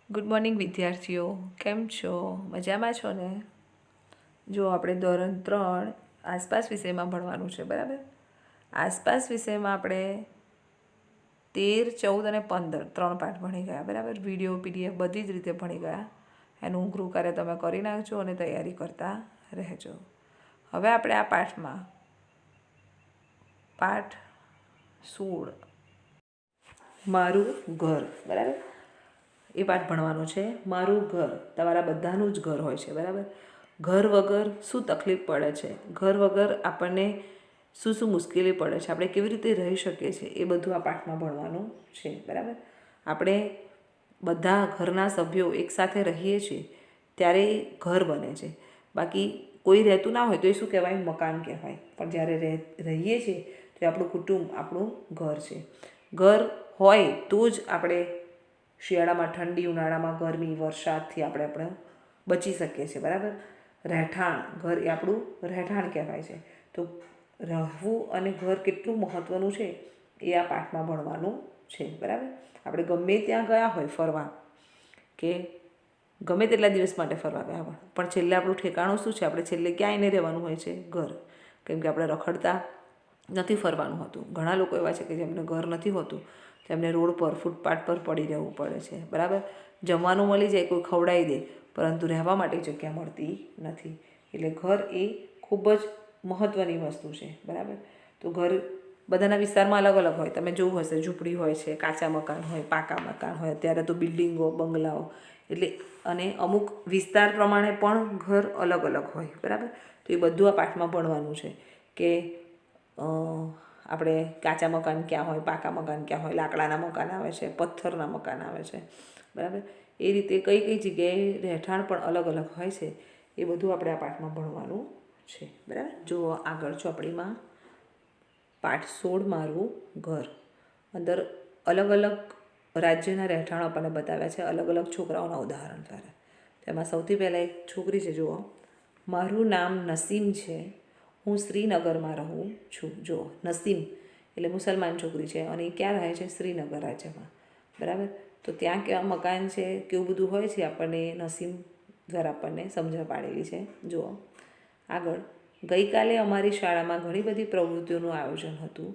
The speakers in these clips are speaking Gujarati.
ગુડ મોર્નિંગ વિદ્યાર્થીઓ, કેમ છો? મજામાં છો ને? જો આપણે ધોરણ 3 આસપાસ વિષયમાં ભણવાનું છે, બરાબર? આસપાસ વિષયમાં આપણે 13, 14 અને 15 3 પાઠ ભણી ગયા, બરાબર? વિડીયો PDF બધી જ રીતે ભણી ગયા. એનું ગૃહ કાર્ય તમે કરી નાખજો અને તૈયારી કરતા રહેજો. હવે આપણે આ પાઠમાં પાઠ 16 મારું ઘર, બરાબર, એ પાઠ ભણવાનો છે. મારું ઘર તમારા બધાનું જ ઘર હોય છે, બરાબર? ઘર વગર શું તકલીફ પડે છે, ઘર વગર આપણને શું શું મુશ્કેલી પડે છે, આપણે કેવી રીતે રહી શકીએ છીએ, એ બધું આ પાઠમાં ભણવાનું છે, બરાબર? આપણે બધા ઘરના સભ્યો એકસાથે રહીએ છીએ ત્યારે ઘર બને છે. બાકી કોઈ રહેતું ના હોય તો એ શું કહેવાય? મકાન કહેવાય. પણ જ્યારે રહીએ છીએ તો આપણું કુટુંબ આપણું ઘર છે. ઘર હોય તો જ આપણે શિયાળામાં ઠંડી, ઉનાળામાં ગરમી, વરસાદથી આપણે બચી શકીએ છીએ, બરાબર? રહેઠાણ, ઘર એ આપણું રહેઠાણ કહેવાય છે. તો રહેવું અને ઘર કેટલું મહત્ત્વનું છે એ આ પાઠમાં ભણવાનું છે, બરાબર? આપણે ગમે ત્યાં ગયા હોય ફરવા કે ગમે તેટલા દિવસ માટે ફરવા ગયા હોય, પણ છેલ્લે આપણું ઠેકાણું શું છે? આપણે છેલ્લે ક્યાં આવીને રહેવાનું હોય છે? ઘર. કેમ કે આપણે રખડતા નથી ફરવાનું હોતું. ઘણા લોકો એવા છે કે જેમને ઘર નથી હોતું, તેમને રોડ પર, ફૂટપાથ પર પડી રહેવું પડે છે, બરાબર? જમવાનું મળી જાય, કોઈ ખવડાવી દે, પરંતુ રહેવા માટે જગ્યા મળતી નથી. એટલે ઘર એ ખૂબ જ મહત્ત્વની વસ્તુ છે, બરાબર? તો ઘર બધાના વિસ્તારમાં અલગ અલગ હોય. તમે જોવું હશે, ઝૂંપડી હોય છે, કાચા મકાન હોય, પાકા મકાન હોય, અત્યારે તો બિલ્ડિંગો, બંગલાઓ, એટલે અને અમુક વિસ્તાર પ્રમાણે પણ ઘર અલગ અલગ હોય, બરાબર? તો એ બધું આ પાઠમાં ભણવાનું છે કે આપણે કાચા મકાન ક્યાં હોય, પાકા મકાન ક્યાં હોય, લાકડાના મકાન આવે છે, પથ્થરના મકાન આવે છે, બરાબર? એ રીતે કઈ કઈ જગ્યાએ રહેઠાણ પણ અલગ અલગ હોય છે, એ બધું આપણે આ પાઠમાં ભણવાનું છે, બરાબર? જો આગળ ચોપડીમાં પાઠ 16 મારું ઘર, અંદર અલગ અલગ રાજ્યના રહેઠાણો આપણને બતાવ્યા છે, અલગ અલગ છોકરાઓના ઉદાહરણ દ્વારા. તેમાં સૌથી પહેલાં એક છોકરી છે, જુઓ. મારું નામ નસીમ છે, હું શ્રીનગરમાં રહું છું. જુઓ, નસીમ એટલે મુસલમાન છોકરી છે અને એ ક્યાં રહે છે? શ્રીનગર રાજ્યમાં, બરાબર? તો ત્યાં કેવા મકાન છે, કેવું બધું હોય છે, આપણને નસીમ દ્વારા આપણને સમજણ પાડેલી છે. જુઓ આગળ. ગઈકાલે અમારી શાળામાં ઘણી બધી પ્રવૃત્તિઓનું આયોજન હતું.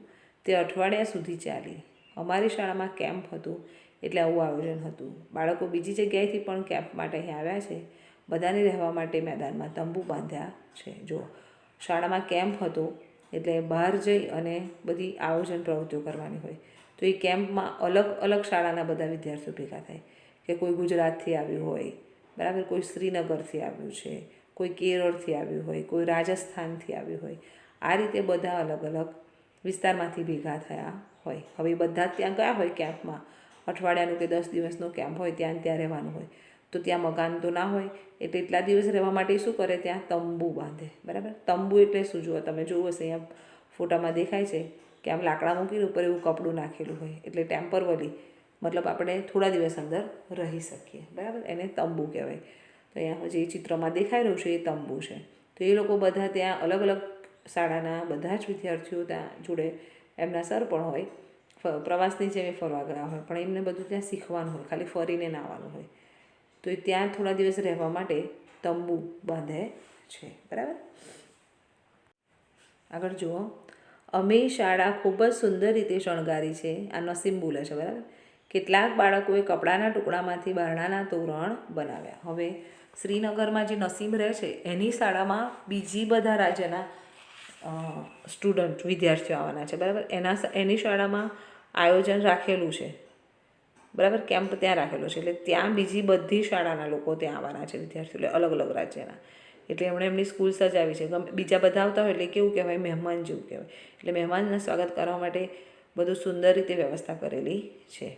તે અઠવાડિયા સુધી ચાલી. અમારી શાળામાં કેમ્પ હતું એટલે આવું આયોજન હતું. બાળકો બીજી જગ્યાએથી પણ કેમ્પ માટે અહીં આવ્યા છે. બધાને રહેવા માટે મેદાનમાં તંબુ બાંધ્યા છે. જુઓ, શાળામાં કેમ્પ હતો એટલે બહાર જઈ અને બધી આયોજન પ્રવૃત્તિઓ કરવાની હોય. તો એ કેમ્પમાં અલગ અલગ શાળાના બધા વિદ્યાર્થીઓ ભેગા થાય, કે કોઈ ગુજરાતથી આવ્યું હોય, બરાબર, કોઈ શ્રીનગરથી આવ્યું છે, કોઈ કેરળથી આવ્યું હોય, કોઈ રાજસ્થાનથી આવ્યું હોય. આ રીતે બધા અલગ અલગ વિસ્તારમાંથી ભેગા થયા હોય. હવે બધા જ ત્યાં ગયા હોય કેમ્પમાં, અઠવાડિયાનું કે 10 દિવસનો કેમ્પ હોય, ત્યાં રહેવાનું હોય. તો ત્યાં મકાન તો ના હોય, એટલે એટલા દિવસ રહેવા માટે શું કરે? ત્યાં તંબુ બાંધે, બરાબર? તંબુ એટલે શું? જુઓ, તમે જોવું હશે, અહીંયા ફોટામાં દેખાય છે કે આમ લાકડા મૂકીને ઉપર એવું કપડું નાખેલું હોય, એટલે ટેમ્પરરી, મતલબ આપણે થોડા દિવસ અંદર રહી શકીએ, બરાબર? એને તંબુ કહેવાય. તો અહીંયા જે ચિત્રમાં દેખાઈ રહ્યું છે એ તંબુ છે. તો એ લોકો બધા ત્યાં અલગ અલગ શાળાના બધા જ વિદ્યાર્થીઓ ત્યાં જોડે, એમના સર પણ હોય, પ્રવાસની જેમ ફરવા ગયા હોય, પણ એમને બધું ત્યાં શીખવાનું હોય, ખાલી ફરીને ના આવવાનું હોય. તો એ ત્યાં થોડા દિવસ રહેવા માટે તંબુ બાંધે છે, બરાબર? આગળ જુઓ. અમે શાળા ખૂબ જ સુંદર રીતે શણગારી છે. આ નસીમ બોલે છે, બરાબર? કેટલાક બાળકોએ કપડાના ટુકડામાંથી બારણાના તોરણ બનાવ્યા. હવે શ્રીનગરમાં જે નસીમ રહે છે એની શાળામાં બીજી બધા રાજ્યના સ્ટુડન્ટ, વિદ્યાર્થીઓ આવવાના છે, બરાબર? એની શાળામાં આયોજન રાખેલું છે, બરાબર? કેમ્પ ત્યાં રાખેલો છે, એટલે ત્યાં બીજી બધી શાળાના લોકો ત્યાં આવવાના છે, વિદ્યાર્થીઓ, એટલે અલગ અલગ રાજ્યના. એટલે એમણે એમની સ્કૂલ સજાવી છે. બીજા બધા આવતા હોય એટલે કેવું કહેવાય? મહેમાન જેવું કહેવાય. એટલે મહેમાનના સ્વાગત કરવા માટે બધું સુંદર રીતે વ્યવસ્થા કરેલી છે.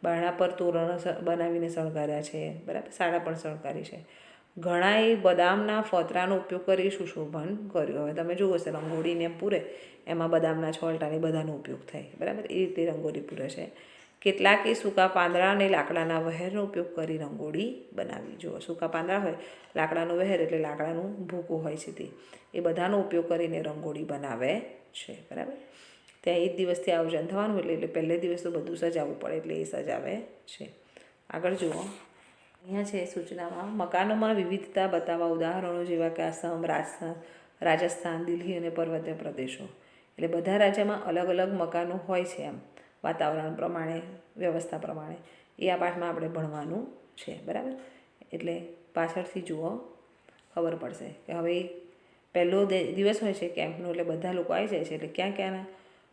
બારણા પર તોરણ બનાવીને શણગાર્યા છે, બરાબર? શાળા પણ શણગારી છે. ઘણાએ બદામના ફોતરાનો ઉપયોગ કરી સુશોભન કર્યું. હવે તમે જુઓ હશે, રંગોળીને એમ પૂરે, એમાં બદામના છોલટાની બધાનો ઉપયોગ થાય, બરાબર? એ રીતે રંગોળી પૂરે છે. કેટલાકે સૂકા પાંદડા અને લાકડાના વહેરનો ઉપયોગ કરી રંગોળી બનાવી. જુઓ, સૂકા પાંદડા હોય, લાકડાનું વહેર એટલે લાકડાનું ભૂકું હોય છે, તે એ બધાનો ઉપયોગ કરીને રંગોળી બનાવે છે, બરાબર? ત્યાં એ જ દિવસથી આયોજન થવાનું એટલે પહેલે દિવસ તો બધું સજાવવું પડે એટલે એ સજાવે છે. આગળ જુઓ, અહીંયા છે સૂચનામાં મકાનોમાં વિવિધતા બતાવવા ઉદાહરણો જેવા કે આસામ, રાજસ્થાન, દિલ્હી અને પર્વતીય પ્રદેશો. એટલે બધા રાજ્યમાં અલગ અલગ મકાનો હોય છે એમ વાતાવરણ પ્રમાણે, વ્યવસ્થા પ્રમાણે. એ આ પાઠમાં આપણે ભણવાનું છે, બરાબર. એટલે પાછળથી જુઓ ખબર પડશે કે હવે પહેલો દિવસ હોય છે કેમ્પનો, એટલે બધા લોકો આવી જાય છે. એટલે ક્યાં ક્યાંના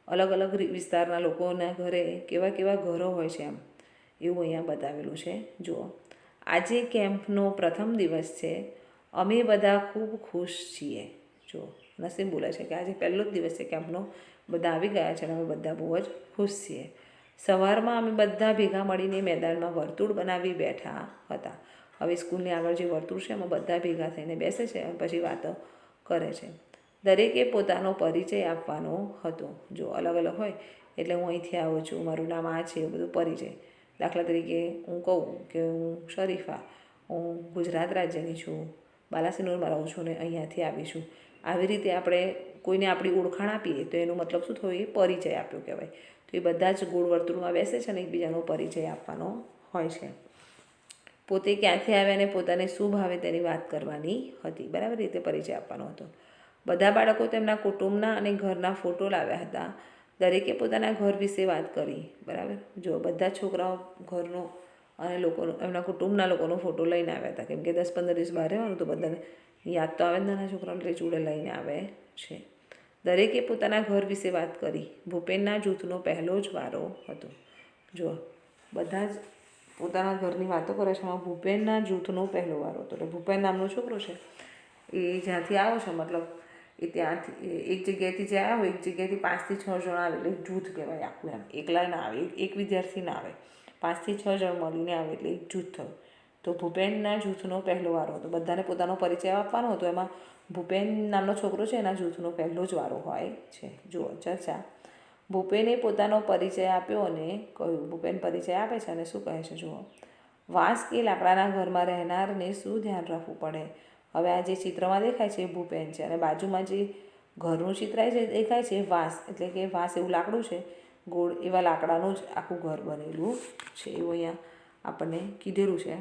અલગ અલગ વિસ્તારના લોકોના ઘરે કેવા કેવા ઘરો હોય છે એમ એવું અહીંયા બતાવેલું છે. જુઓ, આજે કેમ્પનો પ્રથમ દિવસ છે, અમે બધા ખૂબ ખુશ છીએ. જુઓ, નસીમ બોલે છે કે આજે પહેલો જ દિવસ છે કેમ્પનો, બધા આવી ગયા છે અને અમે બધા બહુ જ ખુશ છીએ. સવારમાં અમે બધા ભેગા મળીને મેદાનમાં વર્તુળ બનાવી બેઠા હતા. હવે સ્કૂલની આગળ જે વર્તુળ છે એમાં બધા ભેગા થઈને બેસે છે અને પછી વાતો કરે છે. દરેકે પોતાનો પરિચય આપવાનો હતો. જો અલગ અલગ હોય એટલે હું અહીંથી આવું છું, મારું નામ આ છે, એવું બધું પરિચય. દાખલા તરીકે હું કહું કે હું શરીફા, હું ગુજરાત રાજ્યની છું, બાલાસિનોરમાં રહું છું ને અહીંયાથી આવી છું. આવી રીતે આપણે કોઈને આપણી ઓળખાણ આપીએ તો એનો મતલબ શું થયો? એ પરિચય આપ્યો કહેવાય. તો એ બધા જ ગોળ વર્તુળમાં બેસે છે અને એકબીજાનો પરિચય આપવાનો હોય છે. પોતે ક્યાંથી આવ્યા અને પોતાને શું ભાવે તેની વાત કરવાની હતી, બરાબર રીતે પરિચય આપવાનો હતો. બધા બાળકો તેમના કુટુંબના અને ઘરના ફોટો લાવ્યા હતા. દરેકે પોતાના ઘર વિશે વાત કરી, બરાબર. જો બધા છોકરાઓ ઘરનો અને લોકોનો, એમના કુટુંબના લોકોનો ફોટો લઈને આવ્યા હતા, કેમ કે 10-15 દિવસ બહાર રહેવાનું તો બધાને યાદ તો આવે જ નાના છોકરાઓને, એટલે જોડે લઈને આવે છે. દરેકે પોતાના ઘર વિશે વાત કરી. ભૂપેનના જૂથનો પહેલો જ વારો હતો. જો બધા જ પોતાના ઘરની વાતો કરે છે. એમાં ભૂપેનના જૂથનો પહેલો વારો હતો. એટલે ભૂપેન નામનો છોકરો છે એ જ્યાંથી આવ્યો છે, મતલબ એ ત્યાંથી એક જગ્યાએથી જે આવ્યો, એક જગ્યાએથી 5 થી 6 જણ આવે એટલે જૂથ કહેવાય આખું એમ. એકલા ના આવે, એક વિદ્યાર્થી ના આવે, 5 થી 6 જણ મળીને આવે એટલે એક જૂથ થયું. તો ભૂપેનના જૂથનો પહેલો વારો હતો. બધાને પોતાનો પરિચય આપવાનો હતો. એમાં ભૂપેન નામનો છોકરો છે એના જૂથનો પહેલો જ વારો હોય છે. જુઓ ચર્ચા. ભૂપેને પોતાનો પરિચય આપ્યો અને કહ્યું, ભૂપેન પરિચય આપે છે અને શું કહે છે? જુઓ, વાંસ કે લાકડાના ઘરમાં રહેનારને શું ધ્યાન રાખવું પડે? હવે આ જે ચિત્રમાં દેખાય છે એ ભૂપેન છે અને બાજુમાં જે ઘરનું ચિત્ર છે દેખાય છે વાંસ, એટલે કે વાંસ એવું લાકડું છે, ગોળ એવા લાકડાનું જ આખું ઘર બનેલું છે એવું અહીંયા આપણને કીધેલું છે.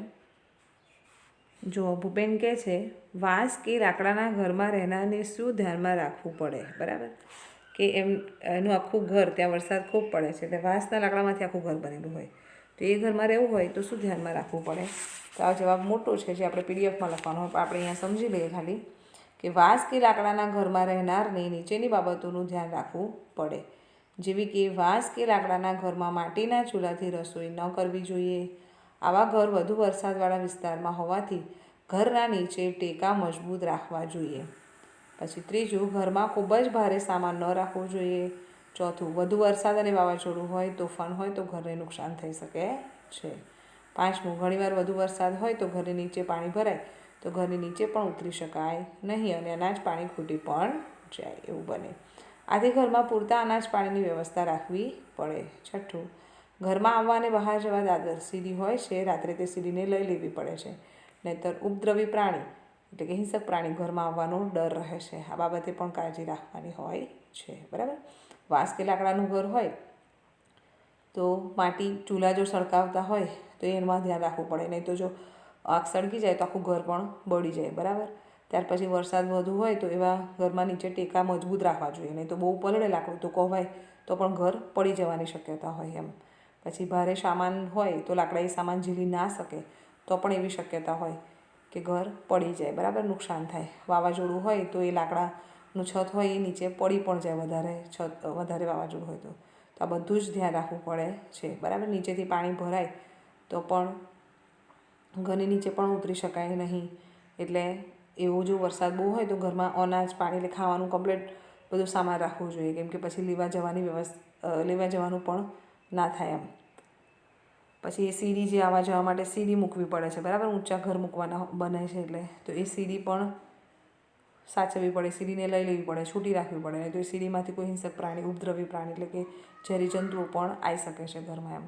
જો ભૂપેન કહે છે વાંસ કે લાકડાના ઘરમાં રહેનારને શું ધ્યાનમાં રાખવું પડે, બરાબર. કે એનું આખું ઘર, ત્યાં વરસાદ ખૂબ પડે છે એટલે વાંસના લાકડામાંથી આખું ઘર બનેલું હોય, તો એ ઘરમાં રહેવું હોય તો શું ધ્યાનમાં રાખવું પડે? તો આ જવાબ મોટો છે જે આપણે પીડીએફમાં લખવાનો હોય, આપણે અહીંયા સમજી લઈએ ખાલી કે વાંસ કે લાકડાના ઘરમાં રહેનારને નીચેની બાબતોનું ધ્યાન રાખવું પડે, જેવી કે વાંસ કે લાકડાના ઘરમાં માટીના ચૂલાથી રસોઈ ન કરવી જોઈએ. આવા ઘર વધુ વરસાદવાળા વિસ્તારમાં હોવાથી ઘરના નીચે ટેકા મજબૂત રાખવા જોઈએ. પછી ત્રીજું, ઘરમાં ખૂબ જ ભારે સામાન ન રાખવો જોઈએ. ચોથું, વધુ વરસાદ અને વાવાઝોડું હોય, તોફાન હોય તો ઘરને નુકસાન થઈ શકે છે. પાંચમું, ઘણીવાર વધુ વરસાદ હોય તો ઘરની નીચે પાણી ભરાય તો ઘરની નીચે પણ ઉતરી શકાય નહીં અને અનાજ પાણી ખૂટી પણ જાય એવું બને. આથી ઘરમાં પૂરતા અનાજ પાણીની વ્યવસ્થા રાખવી પડે. છઠ્ઠું, ઘરમાં આવવા અને બહાર જવા દાદર સીડી હોય છે, રાત્રે તે સીડીને લઈ લેવી પડે છે, નહીંતર ઉપદ્રવી પ્રાણી એટલે કે હિંસક પ્રાણી ઘરમાં આવવાનો ડર રહે છે. આ બાબતે પણ કાળજી રાખવાની હોય છે, બરાબર. વાંસ કે લાકડાનું ઘર હોય તો માટી ચૂલા જો સળગાવતા હોય તો એમાં ધ્યાન રાખવું પડે, નહીં તો જો આગ સળગી જાય તો આખું ઘર પણ બળી જાય, બરાબર. ત્યાર પછી વરસાદ વધુ હોય તો એવા ઘરમાં નીચે ટેકા મજબૂત રાખવા જોઈએ, નહીં તો બહુ પલળે લાકડું તો કોવાય તો પણ ઘર પડી જવાની શક્યતા હોય એમ. પછી ભારે સામાન હોય તો લાકડા એ સામાન ઝીલી ના શકે તો પણ એવી શક્યતા હોય કે ઘર પડી જાય, બરાબર, નુકસાન થાય. વાવાઝોડું હોય તો એ લાકડાનું છત હોય એ નીચે પડી પણ જાય, વધારે વાવાઝોડું હોય તો આ બધું જ ધ્યાન રાખવું પડે છે, બરાબર. નીચેથી પાણી ભરાય તો પણ ઘરની નીચે પણ ઉતરી શકાય નહીં. એટલે એવું જો વરસાદ બહુ હોય તો ઘરમાં અનાજ પાણી એટલે ખાવાનું કમ્પ્લીટ બધું સામાન રાખવું જોઈએ, કેમ કે પછી લેવા જવાનું પણ ના થાય એમ. પછી એ સીડી જે આવવા જવા માટે સીડી મૂકવી પડે છે, બરાબર. ઊંચા ઘર મૂકવાના બને છે એટલે તો એ સીડી પણ સાચવવી પડે, સીડીને લઈ લેવી પડે, છૂટી રાખવી પડે, નહીં તો એ સીડીમાંથી કોઈ હિંસક પ્રાણી, ઉપદ્રવી પ્રાણી એટલે કે ઝેરી જંતુઓ પણ આવી શકે છે ઘરમાં એમ.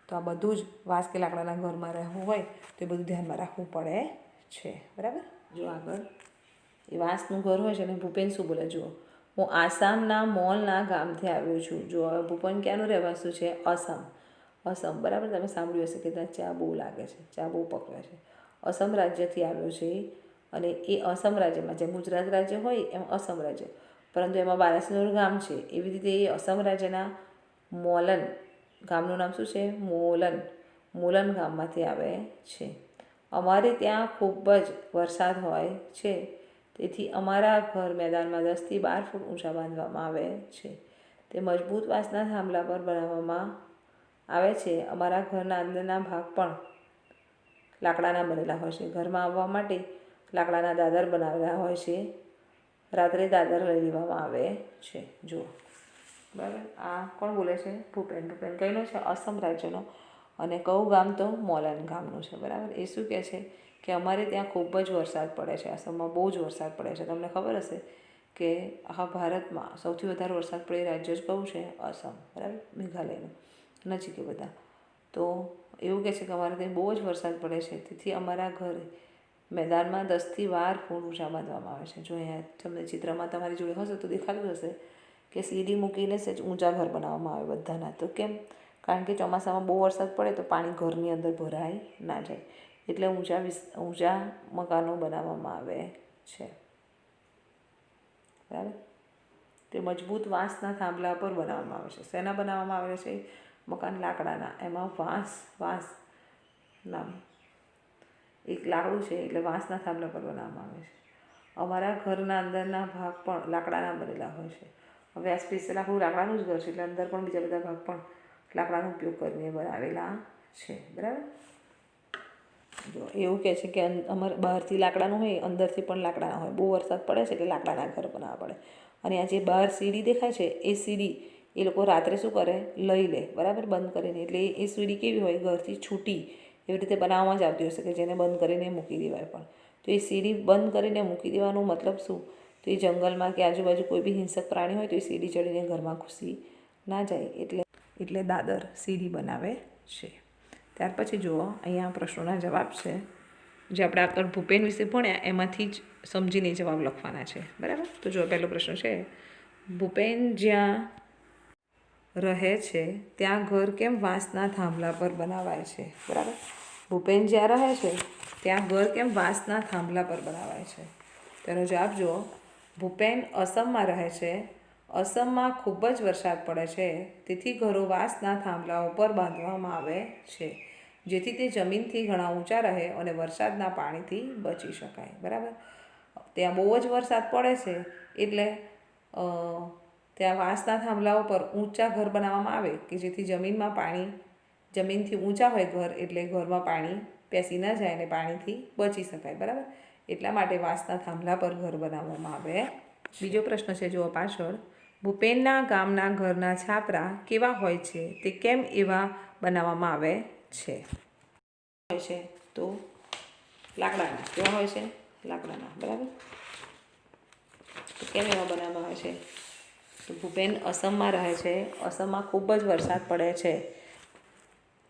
તો આ બધું જ વાંસ કે લાકડાના ઘરમાં રહેવું હોય તો એ બધું ધ્યાનમાં રાખવું પડે છે, બરાબર. જો આગળ એ વાંસનું ઘર હોય છે અને ભૂપેન શું બોલે? જુઓ, હું આસામના મોલના ગામથી આવ્યો છું. જો હવે ભૂપેન ક્યાંનું રહેવાસું છે? અસમ. અસમ, બરાબર. તમે સાંભળ્યું હશે કે ત્યાં ચા બહુ લાગે છે, ચા બહુ પકવે છે. અસમ રાજ્યથી આવ્યો છે અને એ અસમ રાજ્યમાં, જેમ ગુજરાત રાજ્ય હોય એમ અસમ રાજ્ય, પરંતુ એમાં બાલાસિનોર ગામ છે. એવી રીતે એ અસમ રાજ્યના મોલન ગામનું નામ શું છે? મોલન ગામમાંથી આવે છે. અમારે ત્યાં ખૂબ જ વરસાદ હોય છે, તેથી અમારા ઘર મેદાનમાં 10 થી 12 ફૂટ ઊંચા બાંધવામાં આવે છે. તે મજબૂત વાંસના થાંભલા પર બનાવવામાં આવે છે. અમારા ઘરના અંદરના ભાગ પણ લાકડાના બનેલા હોય છે. ઘરમાં આવવા માટે લાકડાના દાદર બનાવેલા હોય છે. રાત્રે દાદર લઈ લેવામાં આવે છે. જુઓ, બરાબર. આ કોણ બોલે છે? ભૂપેન. ભૂપેન કઈનો છે? અસમ રાજ્યનો. અને કયું ગામ? તો મોલન ગામનું છે, બરાબર. એ શું કહે છે કે અમારે ત્યાં ખૂબ જ વરસાદ પડે છે. આસામમાં બહુ જ વરસાદ પડે છે. તમને ખબર હશે કે આખા ભારતમાં સૌથી વધારે વરસાદ પડે રાજ્ય જ કયું છે? અસમ, બરાબર. મેઘાલયનું નજીક એ બધા. તો એવું કહે છે કે અમારે ત્યાં બહુ જ વરસાદ પડે છે, તેથી અમારા ઘર મેદાનમાં 10 થી 12 ફૂટ ઊંચા બાંધવામાં આવે છે. જો અહીંયા તમને ચિત્રમાં તમારી જોડે હશે તો દેખાતું હશે કે સીડી મૂકીને સેજ ઊંચા ઘર બનાવવામાં આવે બધાના. તો કેમ? કારણ કે ચોમાસામાં બહુ વરસાદ પડે તો પાણી ઘરની અંદર ભરાય ના જાય, એટલે ઊંચા મકાનો બનાવવામાં આવે છે, બરાબર. તે મજબૂત વાંસના થાંભલા પર બનાવવામાં આવે છે. શેના બનાવવામાં આવે છે? મકાન લાકડાના. એમાં વાંસ નામ એક લાકડું છે, એટલે વાંસના થાંભલા પર બનાવવામાં આવે છે. અમારા ઘરના અંદરના ભાગ પણ લાકડાના બનેલા હોય છે. હવે આ સ્પેશિયલ આપણું લાકડાનું જ ઘર છે, એટલે અંદર પણ બીજા બધા ભાગ પણ લાકડાનો ઉપયોગ કરીને બનાવેલા છે, બરાબર. જો એવું કહે છે કે અમારે બહારથી લાકડાનું હોય, અંદરથી પણ લાકડાના હોય. બહુ વરસાદ પડે છે એટલે લાકડાના ઘર બનાવવા પડે. અને આ જે બહાર સીડી દેખાય છે, એ સીડી એ લોકો રાત્રે શું કરે? લઈ લે, બરાબર, બંધ કરીને. એટલે એ સીડી કેવી હોય? ઘરથી છૂટી એવી રીતે બનાવવામાં જ આવતી હશે કે જેને બંધ કરીને મૂકી દેવાય. પણ તો એ સીડી બંધ કરીને મૂકી દેવાનો મતલબ શું? તો એ જંગલમાં કે આજુબાજુ કોઈ બી હિંસક પ્રાણી હોય તો એ સીડી ચડીને ઘરમાં ઘૂસી ના જાય, એટલે દાદર સીડી બનાવે છે. ત્યાર પછી જુઓ, અહીંયા પ્રશ્નોના જવાબ છે. જે આપણે આગળ ભૂપેન વિશે ભણ્યા એમાંથી જ સમજીને જવાબ લખવાના છે, બરાબર. તો જો પહેલો પ્રશ્ન છે, ભૂપેન જ્યાં રહે છે ત્યાં ઘર કેમ વાંસના થાંભલા પર બનાવાય છે? બરાબર. ભૂપેન જ્યાં રહે છે ત્યાં ઘર કેમ વાંસના થાંભલા પર બનાવાય છે? તેનો જવાબ જુઓ. ભૂપેન અસમમાં રહે છે. અસમમાં ખૂબ જ વરસાદ પડે છે, તેથી ઘરો વાંસના થાંભલાઓ પર બાંધવામાં આવે છે, જેથી તે જમીનથી ઘણા ઊંચા રહે અને વરસાદના પાણીથી બચી શકાય, બરાબર. ત્યાં બહુ જ વરસાદ પડે છે એટલે ત્યાં વાંસના થાંભલાઓ પર ઊંચા ઘર બનાવવામાં આવે કે જેથી જમીનથી ઊંચા હોય ઘર, એટલે ઘરમાં પાણી પેસી ન જાય અને પાણીથી બચી શકાય, બરાબર. એટલા માટે વાંસના થાંભલા પર ઘર બનાવવામાં આવે. બીજો પ્રશ્ન છે જુઓ પાછળ. ભૂપેનના ગામના ઘરના છાપરા કેવા હોય છે? તે કેમ એવા બનાવવામાં આવે છે? હોય છે તો લાકડાના. કેવા હોય છે? લાકડાના, બરાબર. તો કેમ એવા બનાવવામાં આવે છે? તો ભૂપેન અસમમાં રહે છે. અસમમાં ખૂબ જ વરસાદ પડે છે,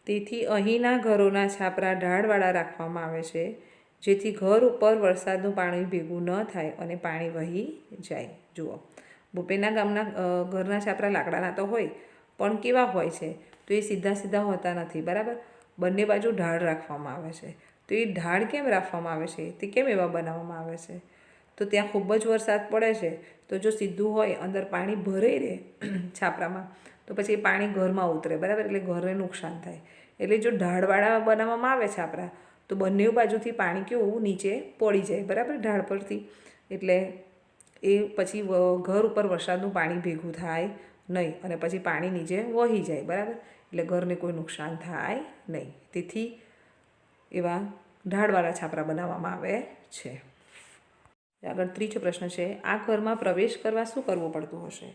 તેથી અહીંના ઘરોના છાપરા ઢાળવાળા રાખવામાં આવે છે, જેથી ઘર ઉપર વરસાદનું પાણી ભેગું ન થાય અને પાણી વહી જાય. જુઓ, ભૂપેનના ગામના ઘરના છાપરા લાકડાના તો હોય, પણ કેવા હોય છે? તો એ સીધા સીધા હોતા નથી, બરાબર. બંને બાજુ ઢાળ રાખવામાં આવે છે. તો એ ઢાળ કેમ રાખવામાં આવે છે? તે કેમ એવા બનાવવામાં આવે છે? તો ત્યાં ખૂબ જ વરસાદ પડે છે, તો જો સીધું હોય, અંદર પાણી ભરાઈ રહે છાપરામાં, તો પછી એ પાણી ઘરમાં ઉતરે, બરાબર, એટલે ઘરને નુકસાન થાય. એટલે જો ઢાળવાળા બનાવવામાં આવે છાપરા, તો બંને બાજુથી પાણી કેવું નીચે પડી જાય, બરાબર, ઢાળ પરથી. એટલે એ પછી ઘર ઉપર વરસાદનું પાણી ભેગું થાય નહીં અને પછી પાણી નીચે વહી જાય, બરાબર. એટલે ઘરને કોઈ નુકસાન થાય નહીં, તેથી એવા ઢાળવાળા છાપરા બનાવવામાં આવે છે. આગળ ત્રીજો પ્રશ્ન છે, આ ઘરમાં પ્રવેશ કરવા શું કરવું પડતું હશે?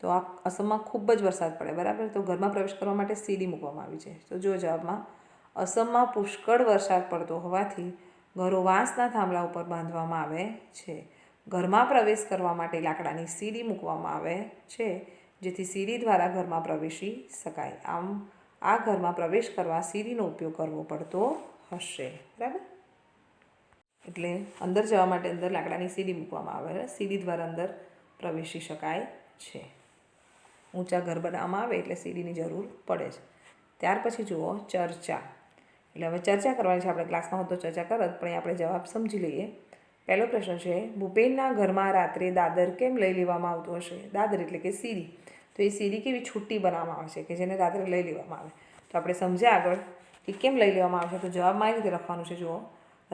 તો આ અસમમાં ખૂબ જ વરસાદ પડે, બરાબર. તો ઘરમાં પ્રવેશ કરવા માટે સીડી મૂકવામાં આવી છે. તો જો જવાબમાં, અસમમાં પુષ્કળ વરસાદ પડતો હોવાથી ઘરો વાંસના થાંભલા ઉપર બાંધવામાં આવે છે. ઘરમાં પ્રવેશ કરવા માટે લાકડાની સીડી મૂકવામાં આવે છે, જેથી સીડી દ્વારા ઘરમાં પ્રવેશી શકાય. આમ આ ઘરમાં પ્રવેશ કરવા સીડીનો ઉપયોગ કરવો પડતો હશે, બરાબર. એટલે અંદર જવા માટે અંદર લાકડાની સીડી મૂકવામાં આવે, સીડી દ્વારા અંદર પ્રવેશી શકાય છે. ઊંચા ઘર બનાવવામાં આવે એટલે સીડીની જરૂર પડે છે. ત્યાર પછી જુઓ ચર્ચા. એટલે હવે ચર્ચા કરવાની છે. આપણે ક્લાસમાં તો ચર્ચા કરત, પણ આપણે જવાબ સમજી લઈએ. પહેલો પ્રશ્ન છે, ભૂપેનના ઘરમાં રાત્રે દાદર કેમ લઈ લેવામાં આવતું હશે? દાદર એટલે કે સીડી. તો એ સીડી કેવી છૂટી બનાવવામાં આવે છે કે જેને રાત્રે લઈ લેવામાં આવે. તો આપણે સમજ્યા આગળ કે કેમ લઈ લેવામાં આવશે. તો જવાબમાં એ રીતે લખવાનું છે. જુઓ,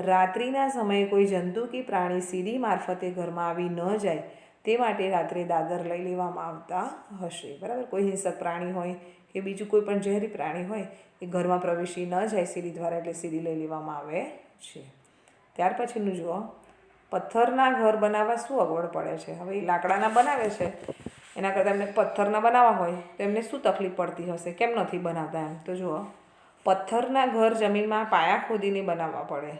રાત્રિના સમયે કોઈ જંતુ કે પ્રાણી સીડી મારફતે ઘરમાં આવી ન જાય તે માટે રાત્રે દાદર લઈ લેવામાં આવતા હશે. બરાબર, કોઈ હિંસક પ્રાણી હોય કે બીજું કોઈ પણ ઝેરી પ્રાણી હોય એ ઘરમાં પ્રવેશી ન જાય સીડી દ્વારા, એટલે સીડી લઈ લેવામાં આવે છે. ત્યાર પછીનું જુઓ, પથ્થરના ઘર બનાવવા શું અગવડ પડે છે? હવે એ લાકડાના બનાવે છે, એના કરતાં એમને પથ્થરના બનાવવા હોય તો એમને શું તકલીફ પડતી હશે? કેમ નથી બનાવતા એમ? તો જુઓ, પથ્થરના ઘર જમીનમાં પાયા ખોદીને બનાવવા પડે.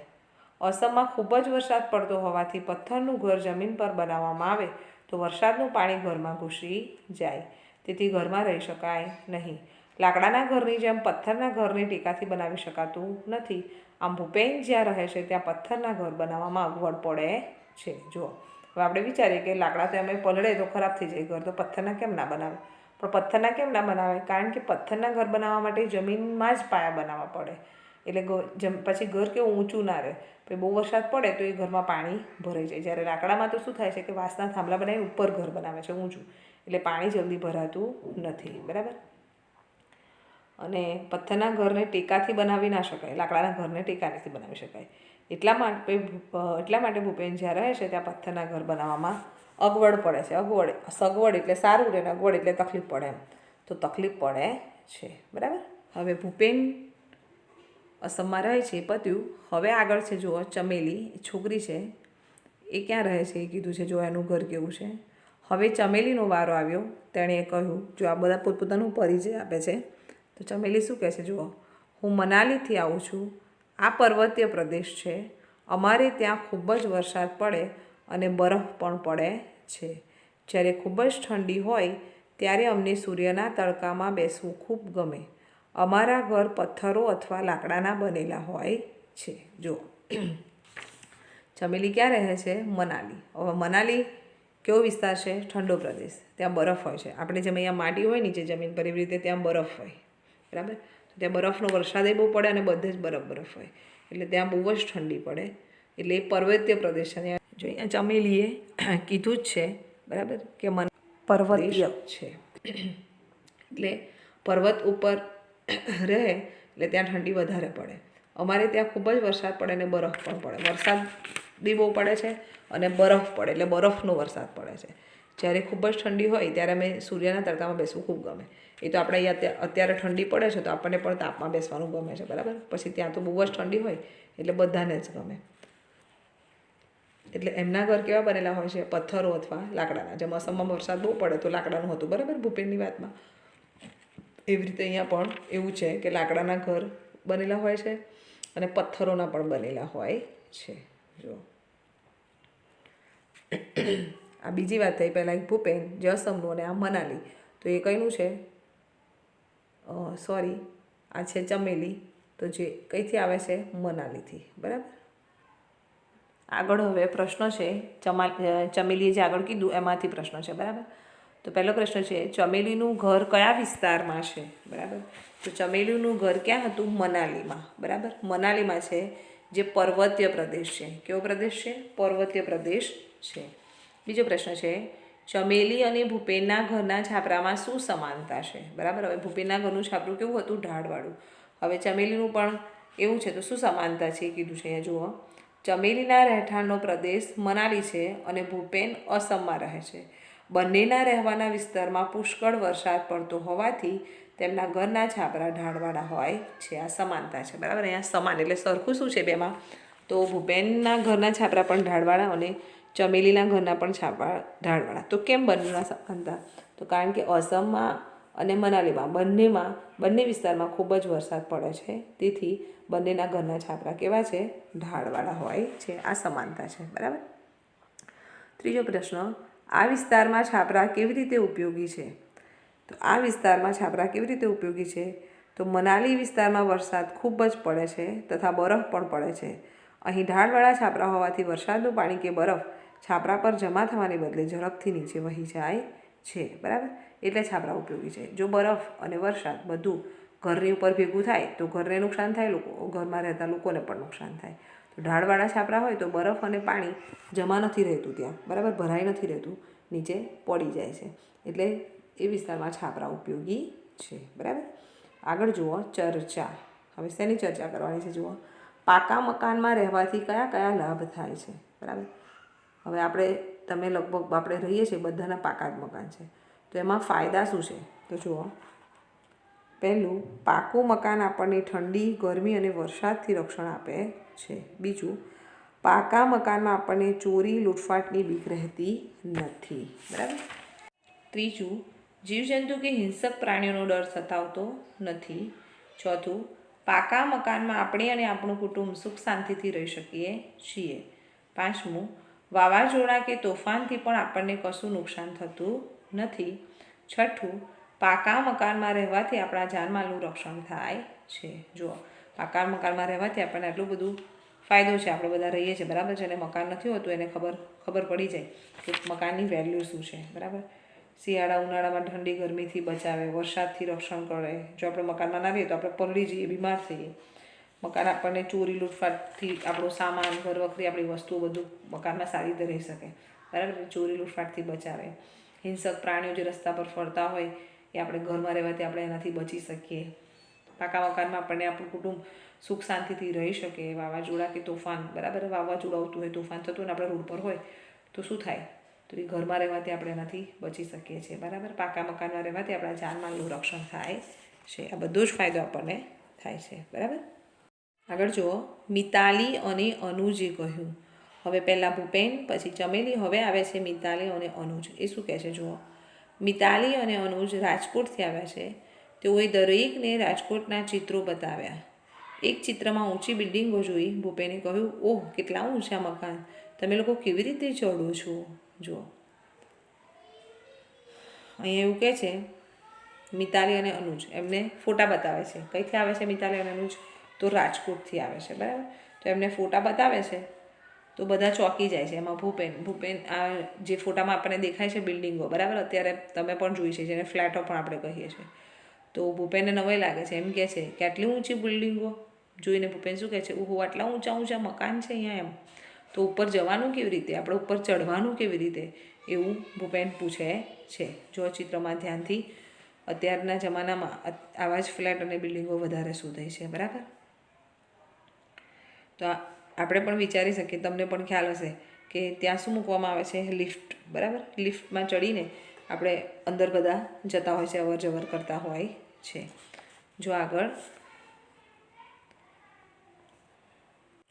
અસમમાં ખૂબ જ વરસાદ પડતો હોવાથી પથ્થરનું ઘર જમીન પર બનાવવામાં આવે તો વરસાદનું પાણી ઘરમાં ઘૂસી જાય, તેથી ઘરમાં રહી શકાય નહીં. લાકડાના ઘરની જેમ પથ્થરના ઘરને ટેકાથી બનાવી શકાતું નથી. આમ ભૂપેન જ્યાં રહે છે ત્યાં પથ્થરના ઘર બનાવવામાં અગવડ પડે છે. જુઓ, હવે આપણે વિચારીએ કે લાકડા તો એમ પલળે તો ખરાબ થઈ જાય ઘર, તો પથ્થરના કેમ ના બનાવે? પણ પથ્થરના કેમ ના બનાવે? કારણ કે પથ્થરના ઘર બનાવવા માટે જમીનમાં જ પાયા બનાવવા પડે. એટલે પછી ઘર કેવું ઊંચું ના રહે. પછી બહુ વરસાદ પડે તો એ ઘરમાં પાણી ભરાઈ જાય. જ્યારે લાકડામાં તો શું થાય છે કે વાંસના થાંભલા બનાવીને ઉપર ઘર બનાવે છે ઊંચું, એટલે પાણી જલ્દી ભરાતું નથી. બરાબર, અને પથ્થરના ઘરને ટેકાથી બનાવી ના શકાય, લાકડાના ઘરને ટેકાથી બનાવી શકાય. એટલા માટે ભૂપેન જ્યાં રહે છે ત્યાં પથ્થરના ઘર બનાવવામાં અગવડ પડે છે. સગવડ એટલે સારું રહે, અગવડ એટલે તકલીફ પડે એમ. તો તકલીફ પડે છે. બરાબર, હવે ભૂપેન અસમમાં રહે છે એ પત્યું. હવે આગળ છે જુઓ, ચમેલી છોકરી છે એ ક્યાં રહે છે એ કીધું છે. જો એનું ઘર કેવું છે. હવે ચમેલીનો વારો આવ્યો. તેણે કહ્યું, જો આ બધા પોતપોતાનું પરિચય આપે છે. તો ચમેલી શું કહે છે? જુઓ, હું મનાલીથી આવું છું. આ પર્વતીય પ્રદેશ છે. અમારે ત્યાં ખૂબ જ વરસાદ પડે અને બરફ પણ પડે છે. જ્યારે ખૂબ જ ઠંડી હોય ત્યારે અમને સૂર્યના તડકામાં બેસવું ખૂબ ગમે. અમારા ઘર પથ્થરો અથવા લાકડાના બનેલા હોય છે. જો ચમેલી ક્યાં રહે છે? મનાલી. હવે મનાલી કેવો વિસ્તાર છે? ઠંડો પ્રદેશ. ત્યાં બરફ હોય છે. આપણે જેમ અહીંયા માટી હોય નીચે જમીન પર, એવી રીતે ત્યાં બરફ હોય. બરાબર, તો ત્યાં બરફનો વરસાદ એ બહુ પડે અને બધે જ બરફ હોય, એટલે ત્યાં બહુ જ ઠંડી પડે. એટલે એ પર્વતીય પ્રદેશ છે. જો અહીંયા ચમેલીએ કીધું જ છે, બરાબર, કે પર્વતીય છે. એટલે પર્વત ઉપર રહે એટલે ત્યાં ઠંડી વધારે પડે. અમારે ત્યાં ખૂબ જ વરસાદ પડે અને બરફ પણ પડે. વરસાદ બી બહુ પડે છે અને બરફ પડે, એટલે બરફનો વરસાદ પડે છે. જ્યારે ખૂબ જ ઠંડી હોય ત્યારે અમે સૂર્યના તડકામાં બેસવું ખૂબ ગમે. એ તો આપણે અહીંયા અત્યારે ઠંડી પડે છે તો આપણને પણ તાપમાં બેસવાનું ગમે છે. બરાબર, પછી ત્યાં તો બહુ જ ઠંડી હોય એટલે બધાને જ ગમે. એટલે એમના ઘર કેવા બનેલા હોય છે? પથ્થરો અથવા લાકડાના. જેમ અસમમાં વરસાદ બહુ પડે તો લાકડાનું હતું, બરાબર, ભૂપેનની વાતમાં. એવી રીતે અહીંયા પણ એવું છે કે લાકડાના ઘર બનેલા હોય છે અને પથ્થરોના પણ બનેલા હોય છે. જો આ બીજી વાત થઈ. પહેલાં એક ભૂપેન, જે અસમનું, અને આ મનાલી. તો એ કઈનું છે? સોરી, આ છે ચમેલી. તો જે કઈથી આવે છે? મનાલીથી. બરાબર, આગળ હવે પ્રશ્ન છે. ચમેલીએ જે આગળ કીધું એમાંથી પ્રશ્ન છે. બરાબર, તો પહેલો પ્રશ્ન છે, ચમેલીનું ઘર કયા વિસ્તારમાં છે? બરાબર, તો ચમેલીનું ઘર ક્યાં હતું? મનાલીમાં. બરાબર, મનાલીમાં છે, જે પર્વતીય પ્રદેશ છે. કેવો પ્રદેશ છે? પર્વતીય પ્રદેશ છે. બીજો પ્રશ્ન છે, ચમેલી અને ભૂપેનના ઘરના છાપરામાં શું સમાનતા છે? બરાબર, હવે ભૂપેનના ઘરનું છાપરું કેવું હતું? ઢાળવાળું. હવે ચમેલીનું પણ એવું છે, તો શું સમાનતા છે એ કીધું છે. અહીંયા જુઓ, ચમેલીના રહેઠાણનો પ્રદેશ મનાલી છે અને ભૂપેન અસમમાં રહે છે. બંનેના રહેવાના વિસ્તારમાં પુષ્કળ વરસાદ પડતો હોવાથી તેમના ઘરના છાપરા ઢાળવાળા હોય છે. આ સમાનતા છે. બરાબર, અહીંયા સમાન એટલે સરખું શું છે બેમાં? તો ભૂપેનના ઘરના છાપરા પણ ઢાળવાળા અને ચમેલીના ઘરના પણ છાપરા ઢાળવાળા. તો કેમ બંનેના સમાનતા? તો કારણ કે અસમમાં અને મનાલીમાં બંને વિસ્તારમાં ખૂબ જ વરસાદ પડે છે, તેથી બંનેના ઘરના છાપરા કેવા છે? ઢાળવાળા હોય છે. આ સમાનતા છે. બરાબર, ત્રીજો પ્રશ્ન, આ વિસ્તારમાં છાપરા કેવી રીતે ઉપયોગી છે? તો આ વિસ્તારમાં છાપરા કેવી રીતે ઉપયોગી છે? તો મનાલી વિસ્તારમાં વરસાદ ખૂબ જ પડે છે તથા બરફ પણ પડે છે. અહીં ઢાળવાળા છાપરા હોવાથી વરસાદનું પાણી કે બરફ છાપરા પર જમા થવાને બદલે ઝડપથી નીચે વહી જાય છે, બરાબર. એટલે છાપરા ઉપયોગી છે. જો બરફ અને વરસાદ બધું ઘરની ઉપર ભેગું થાય તો ઘરને નુકસાન થાય, ઘરમાં રહેતા લોકોને પણ નુકસાન થાય. તો ઢાળવાળા છાપરા હોય તો બરફ અને પાણી જમા નથી રહેતું ત્યાં, બરાબર, ભરાઈ નથી રહેતું, નીચે પડી જાય છે. એટલે એ વિસ્તારમાં છાપરા ઉપયોગી છે, બરાબર. આગળ જુઓ ચર્ચા. હવે શેની ચર્ચા કરવાની છે? જુઓ, પાકા મકાનમાં રહેવાથી કયા કયા લાભ થાય છે, બરાબર. હવે તમે લગભગ આપણે રહીએ છીએ બધાના પાકા જ મકાન છે, તો એમાં ફાયદા શું છે? તો જુઓ, પહેલું, પાકું મકાન આપણને ઠંડી, ગરમી અને વરસાદથી રક્ષણ આપે છે. બીજું, પાકા મકાનમાં આપણને ચોરી, લૂંટફાટની બીક રહેતી નથી, બરાબર. ત્રીજું, જીવજંતુ કે હિંસક પ્રાણીઓનો ડર સતાવતો નથી. ચોથું, પાકા મકાનમાં આપણે અને આપણું કુટુંબ સુખ શાંતિથી રહી શકીએ છીએ. પાંચમું, વાવાઝોડા કે તોફાનથી પણ આપણને કશું નુકસાન થતું નથી. છઠ્ઠું, પાકા મકાનમાં રહેવાથી આપણા જાનમાલનું રક્ષણ થાય છે. જુઓ, પાકા મકાનમાં રહેવાથી આપણને આટલું બધું ફાયદો છે. આપણે બધા રહીએ છીએ, બરાબર. જેને મકાન નથી હોતું એને ખબર પડી જાય કે મકાનની વેલ્યુ શું છે, બરાબર. શિયાળા ઉનાળામાં ઠંડી ગરમીથી બચાવે, વરસાદથી રક્ષણ કરે. જો આપણે મકાનમાં ના રહીએ તો આપણે પલળી જઈએ, બીમાર થઈએ. મકાન આપણને ચોરી લૂંટફાટથી આપણો સામાન, ઘર વખરી, આપણી વસ્તુઓ બધું મકાનમાં સારી રીતે રહી શકે, બરાબર. ચોરી લૂંટફાટથી બચાવે. હિંસક પ્રાણીઓ જે રસ્તા પર ફરતા હોય એ આપણે ઘરમાં રહેવાથી આપણે એનાથી બચી શકીએ. પાકા મકાનમાં આપણને આપણું કુટુંબ સુખ શાંતિથી રહી શકે. વાવાઝોડા કે તોફાન, બરાબર, વાવાઝોડા આવતું હોય, તોફાન થતું હોય ને આપણે રોડ પર હોય તો શું થાય? તો એ ઘરમાં રહેવાથી આપણે એનાથી બચી શકીએ છીએ, બરાબર. પાકા મકાનમાં રહેવાથી આપણા જાનમાલનું રક્ષણ થાય છે. આ બધો જ ફાયદો આપણને થાય છે, બરાબર. આગળ જુઓ, મિતાલી અને અનુજે કહ્યું. હવે પહેલાં ભૂપેન, પછી ચમેલી, હવે આવે છે મિતાલી અને અનુજ. એ શું કહે છે? જુઓ, મિતાલી અને અનુજ રાજકોટથી આવ્યા છે. તેઓએ દરેકને રાજકોટના ચિત્રો બતાવ્યા. એક ચિત્રમાં ઊંચી બિલ્ડિંગો જોઈ. ભૂપેને કહ્યું, ઓહ, કેટલા ઊંચા મકાન! તમે લોકો કેવી રીતે ચડો છો? જુઓ, અહીંયા એવું કહે છે, મિતાલી અને અનુજ એમને ફોટા બતાવે છે. કઈથી આવે છે મિતાલી અને અનુજ? તો રાજકોટથી આવે છે, બરાબર. તો એમને ફોટા બતાવે છે તો બધા ચોંકી જાય છે. એમાં ભૂપેન આ જે ફોટામાં આપણને દેખાય છે બિલ્ડિંગો, બરાબર, અત્યારે તમે પણ જોઈ છે, જેને ફ્લેટો પણ આપણે કહીએ છીએ. તો ભૂપેનને નવાઈ લાગે છે. એમ કહે છે કે આટલી ઊંચી બિલ્ડિંગો જોઈને ભૂપેન શું કહે છે? ઓહો, આટલા ઊંચા ઊંચા મકાન છે અહીંયા, એમ તો ઉપર જવાનું કેવી રીતે? આપણે ઉપર ચઢવાનું કેવી રીતે? એવું ભૂપેન પૂછે છે. જો ચિત્રમાં ધ્યાનથી, અત્યારના જમાનામાં આવા જ ફ્લેટ અને બિલ્ડિંગો વધારે શોધાય છે, બરાબર. તો આપણે પણ વિચારી શકીએ, તમને પણ ખ્યાલ હશે કે ત્યાં શું મૂકવામાં આવે છે? લિફ્ટ, બરાબર. લિફ્ટમાં ચડીને આપણે અંદર બધા જતા હોય છે, અવર જવર કરતા હોય છે. જો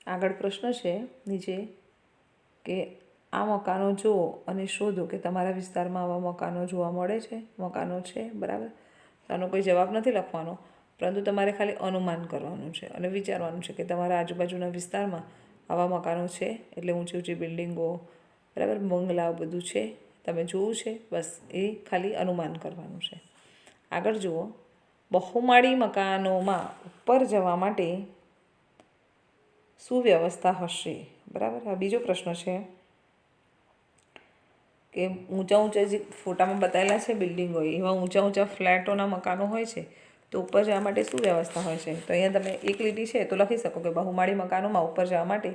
આગળ પ્રશ્ન છે નીચે કે આ મકાનો જુઓ અને શોધો કે તમારા વિસ્તારમાં આવા મકાનો જોવા મળે છે, મકાનો છે, બરાબર. આનો કોઈ જવાબ નથી લખવાનો, પરંતુ તમારે ખાલી અનુમાન કરવાનું છે અને વિચારવાનું છે કે તમારા આજુબાજુના વિસ્તારમાં આવા મકાનો છે, એટલે ઊંચી ઊંચી બિલ્ડિંગો, બરાબર, બંગલાઓ બધું છે, તમે જોવું છે, બસ એ ખાલી અનુમાન કરવાનું છે. આગળ જુઓ, બહુમાળી મકાનોમાં ઉપર જવા માટે શું વ્યવસ્થા હશે? બરાબર. આ બીજો પ્રશ્ન છે કે ઊંચા ઊંચા જે ફોટામાં બતાવેલા છે બિલ્ડિંગો, એવા ઊંચા ઊંચા ફ્લેટોના મકાનો હોય છે, તો ઉપર જવા માટે શું વ્યવસ્થા હોય છે? તો અહીંયા તમે એક લીટી છે તો લખી શકો કે બહુમાળી મકાનોમાં ઉપર જવા માટે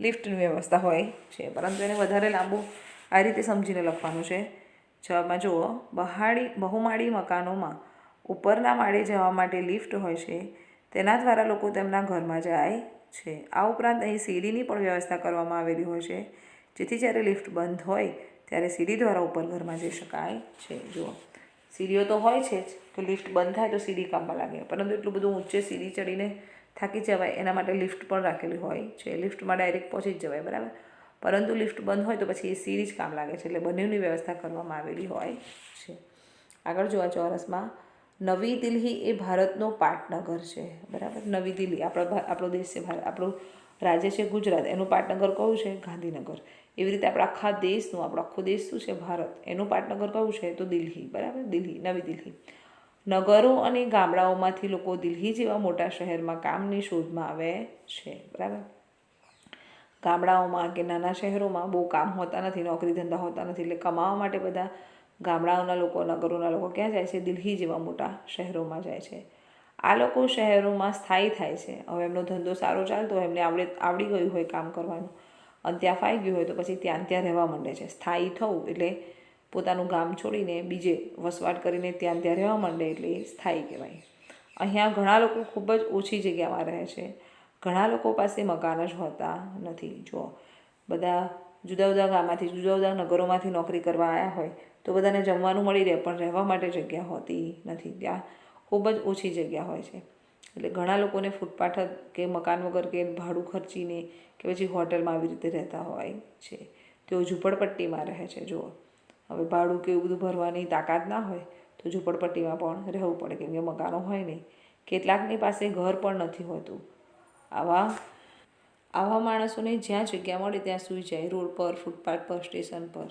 લિફ્ટની વ્યવસ્થા હોય છે, પરંતુ એને વધારે લાંબુ આ રીતે સમજીને લખવાનું છે. જવાબમાં જુઓ, બહુમાળી મકાનોમાં ઉપરના માળે જવા માટે લિફ્ટ હોય છે. તેના દ્વારા લોકો તેમના ઘરમાં જાય છે. આ ઉપરાંત અહીં સીડીની પણ વ્યવસ્થા કરવામાં આવેલી હોય છે, જેથી જ્યારે લિફ્ટ બંધ હોય ત્યારે સીડી દ્વારા ઉપર ઘરમાં જઈ શકાય છે. જુઓ, સીડીઓ તો હોય છે જ, તો લિફ્ટ બંધ થાય તો સીડી કામમાં લાગે, પરંતુ એટલું બધું ઊંચે સીડી ચડીને થાકી જવાય એના માટે લિફ્ટ પણ રાખેલી હોય છે. લિફ્ટમાં ડાયરેક્ટ પહોંચી જ જવાય, બરાબર, પરંતુ લિફ્ટ બંધ હોય તો પછી એ સીડી જ કામ લાગે છે. એટલે બંનેની વ્યવસ્થા કરવામાં આવેલી હોય છે. આગળ જોવા, ચોરસમાં નવી દિલ્હી એ ભારતનો પાટનગર છે, બરાબર. નવી દિલ્હી આપણો દેશ છે, આપણું રાજ્ય છે ગુજરાત, એનું પાટનગર કયું છે? ગાંધીનગર. એવી રીતે આપણા આખા દેશનું, આપણો આખો દેશ શું છે? ભારત, એનું પાટનગર કયું છે? તો દિલ્હી, બરાબર. દિલ્હી, નવી દિલ્હી. નગરો અને ગામડાઓમાંથી લોકો દિલ્હી જેવા મોટા શહેરમાં કામની શોધમાં આવે છે, બરાબર. ગામડાઓમાં કે નાના શહેરોમાં બહુ કામ હોતા નથી, નોકરી ધંધા હોતા નથી, એટલે કમાવા માટે બધા ગામડાઓના લોકો, નગરોના લોકો ક્યાં જાય છે? દિલ્હી જેવા મોટા શહેરોમાં જાય છે. આ લોકો શહેરોમાં સ્થાયી થાય છે. હવે એમનો ધંધો સારો ચાલતો હોય, એમને આવડી ગયું હોય કામ કરવાનું, અને ત્યાં ફાઈ ગયું હોય તો પછી ત્યાં રહેવા માંડે છે. સ્થાયી થવું એટલે પોતાનું ગામ છોડીને બીજે વસવાટ કરીને ત્યાં રહેવા માંડે, એટલે એ સ્થાયી કહેવાય. અહીંયા ઘણા લોકો ખૂબ જ ઓછી જગ્યામાં રહે છે. ઘણા લોકો પાસે મકાન જ હોતા નથી. જો બધા જુદા જુદા ગામમાંથી, જુદા જુદા નગરોમાંથી નોકરી કરવા આવ્યા હોય તો બધાને જમવાનું મળી રહે, પણ રહેવા માટે જગ્યા હોતી નથી. ત્યાં ખૂબ જ ઓછી જગ્યા હોય છે. એટલે ઘણા લોકોને ફૂટપાથ કે મકાન વગર કે ભાડું ખર્ચીને કે પછી હોટલમાં આવી રીતે રહેતા હોય છે. તેઓ ઝૂંપડપટ્ટીમાં રહે છે. જુઓ, હવે ભાડું કે એવું બધું ભરવાની તાકાત ના હોય તો ઝૂંપડપટ્ટીમાં પણ રહેવું પડે, કેમ કે મકાનો હોય નહીં. કેટલાકની પાસે ઘર પણ નથી હોતું. આવા માણસોને જ્યાં જગ્યા મળે ત્યાં સૂઈ જાય, રોડ પર, ફૂટપાથ પર, સ્ટેશન પર.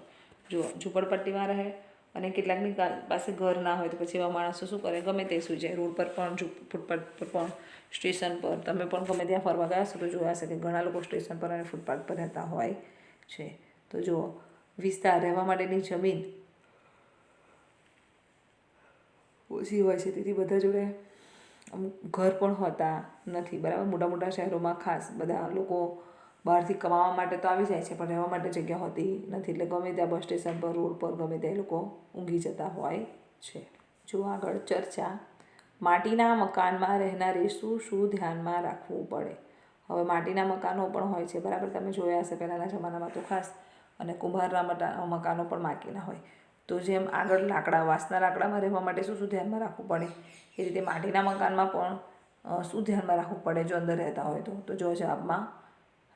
જુઓ, ઝૂંપડપટ્ટીમાં રહે અને કેટલાકની પાસે ઘર ના હોય તો પછી એવા માણસો શું કરે? ગમે તે સૂઈ જાય, રોડ પર પણ, ફૂટપાથ પર પણ, સ્ટેશન પર. તમે પણ ગમે ત્યાં ફરવા ગયા છો તો જોયા હશે કે ઘણા લોકો સ્ટેશન પર અને ફૂટપાથ પર રહેતા હોય છે. તો જુઓ, વિસ્તાર, રહેવા માટેની જમીન ઓછી હોય છે, તેથી બધા જોડે અમુક ઘર પણ હોતા નથી. બરાબર, મોટા મોટા શહેરોમાં ખાસ બધા લોકો બહારથી કમાવા માટે તો આવી જાય છે, પણ રહેવા માટે જગ્યા હોતી નથી. એટલે ગમે ત્યાં બસ સ્ટેશન પર, રોડ પર, ગમે ત્યાં લોકો ઊંઘી જતા હોય છે. જો આગળ ચર્ચા, માટીના મકાનમાં રહેનારે શું શું ધ્યાનમાં રાખવું પડે? હવે માટીના મકાનો પણ હોય છે, બરાબર, તમે જોયા હશે પહેલાંના જમાનામાં તો ખાસ. અને કુંભારના મકાનો પણ માટીના હોય. તો જેમ આગળ વાંસના લાકડામાં રહેવા માટે શું શું ધ્યાનમાં રાખવું પડે, એ રીતે માટીના મકાનમાં પણ શું ધ્યાનમાં રાખવું પડે જો અંદર રહેતા હોય તો જો જવાબમાં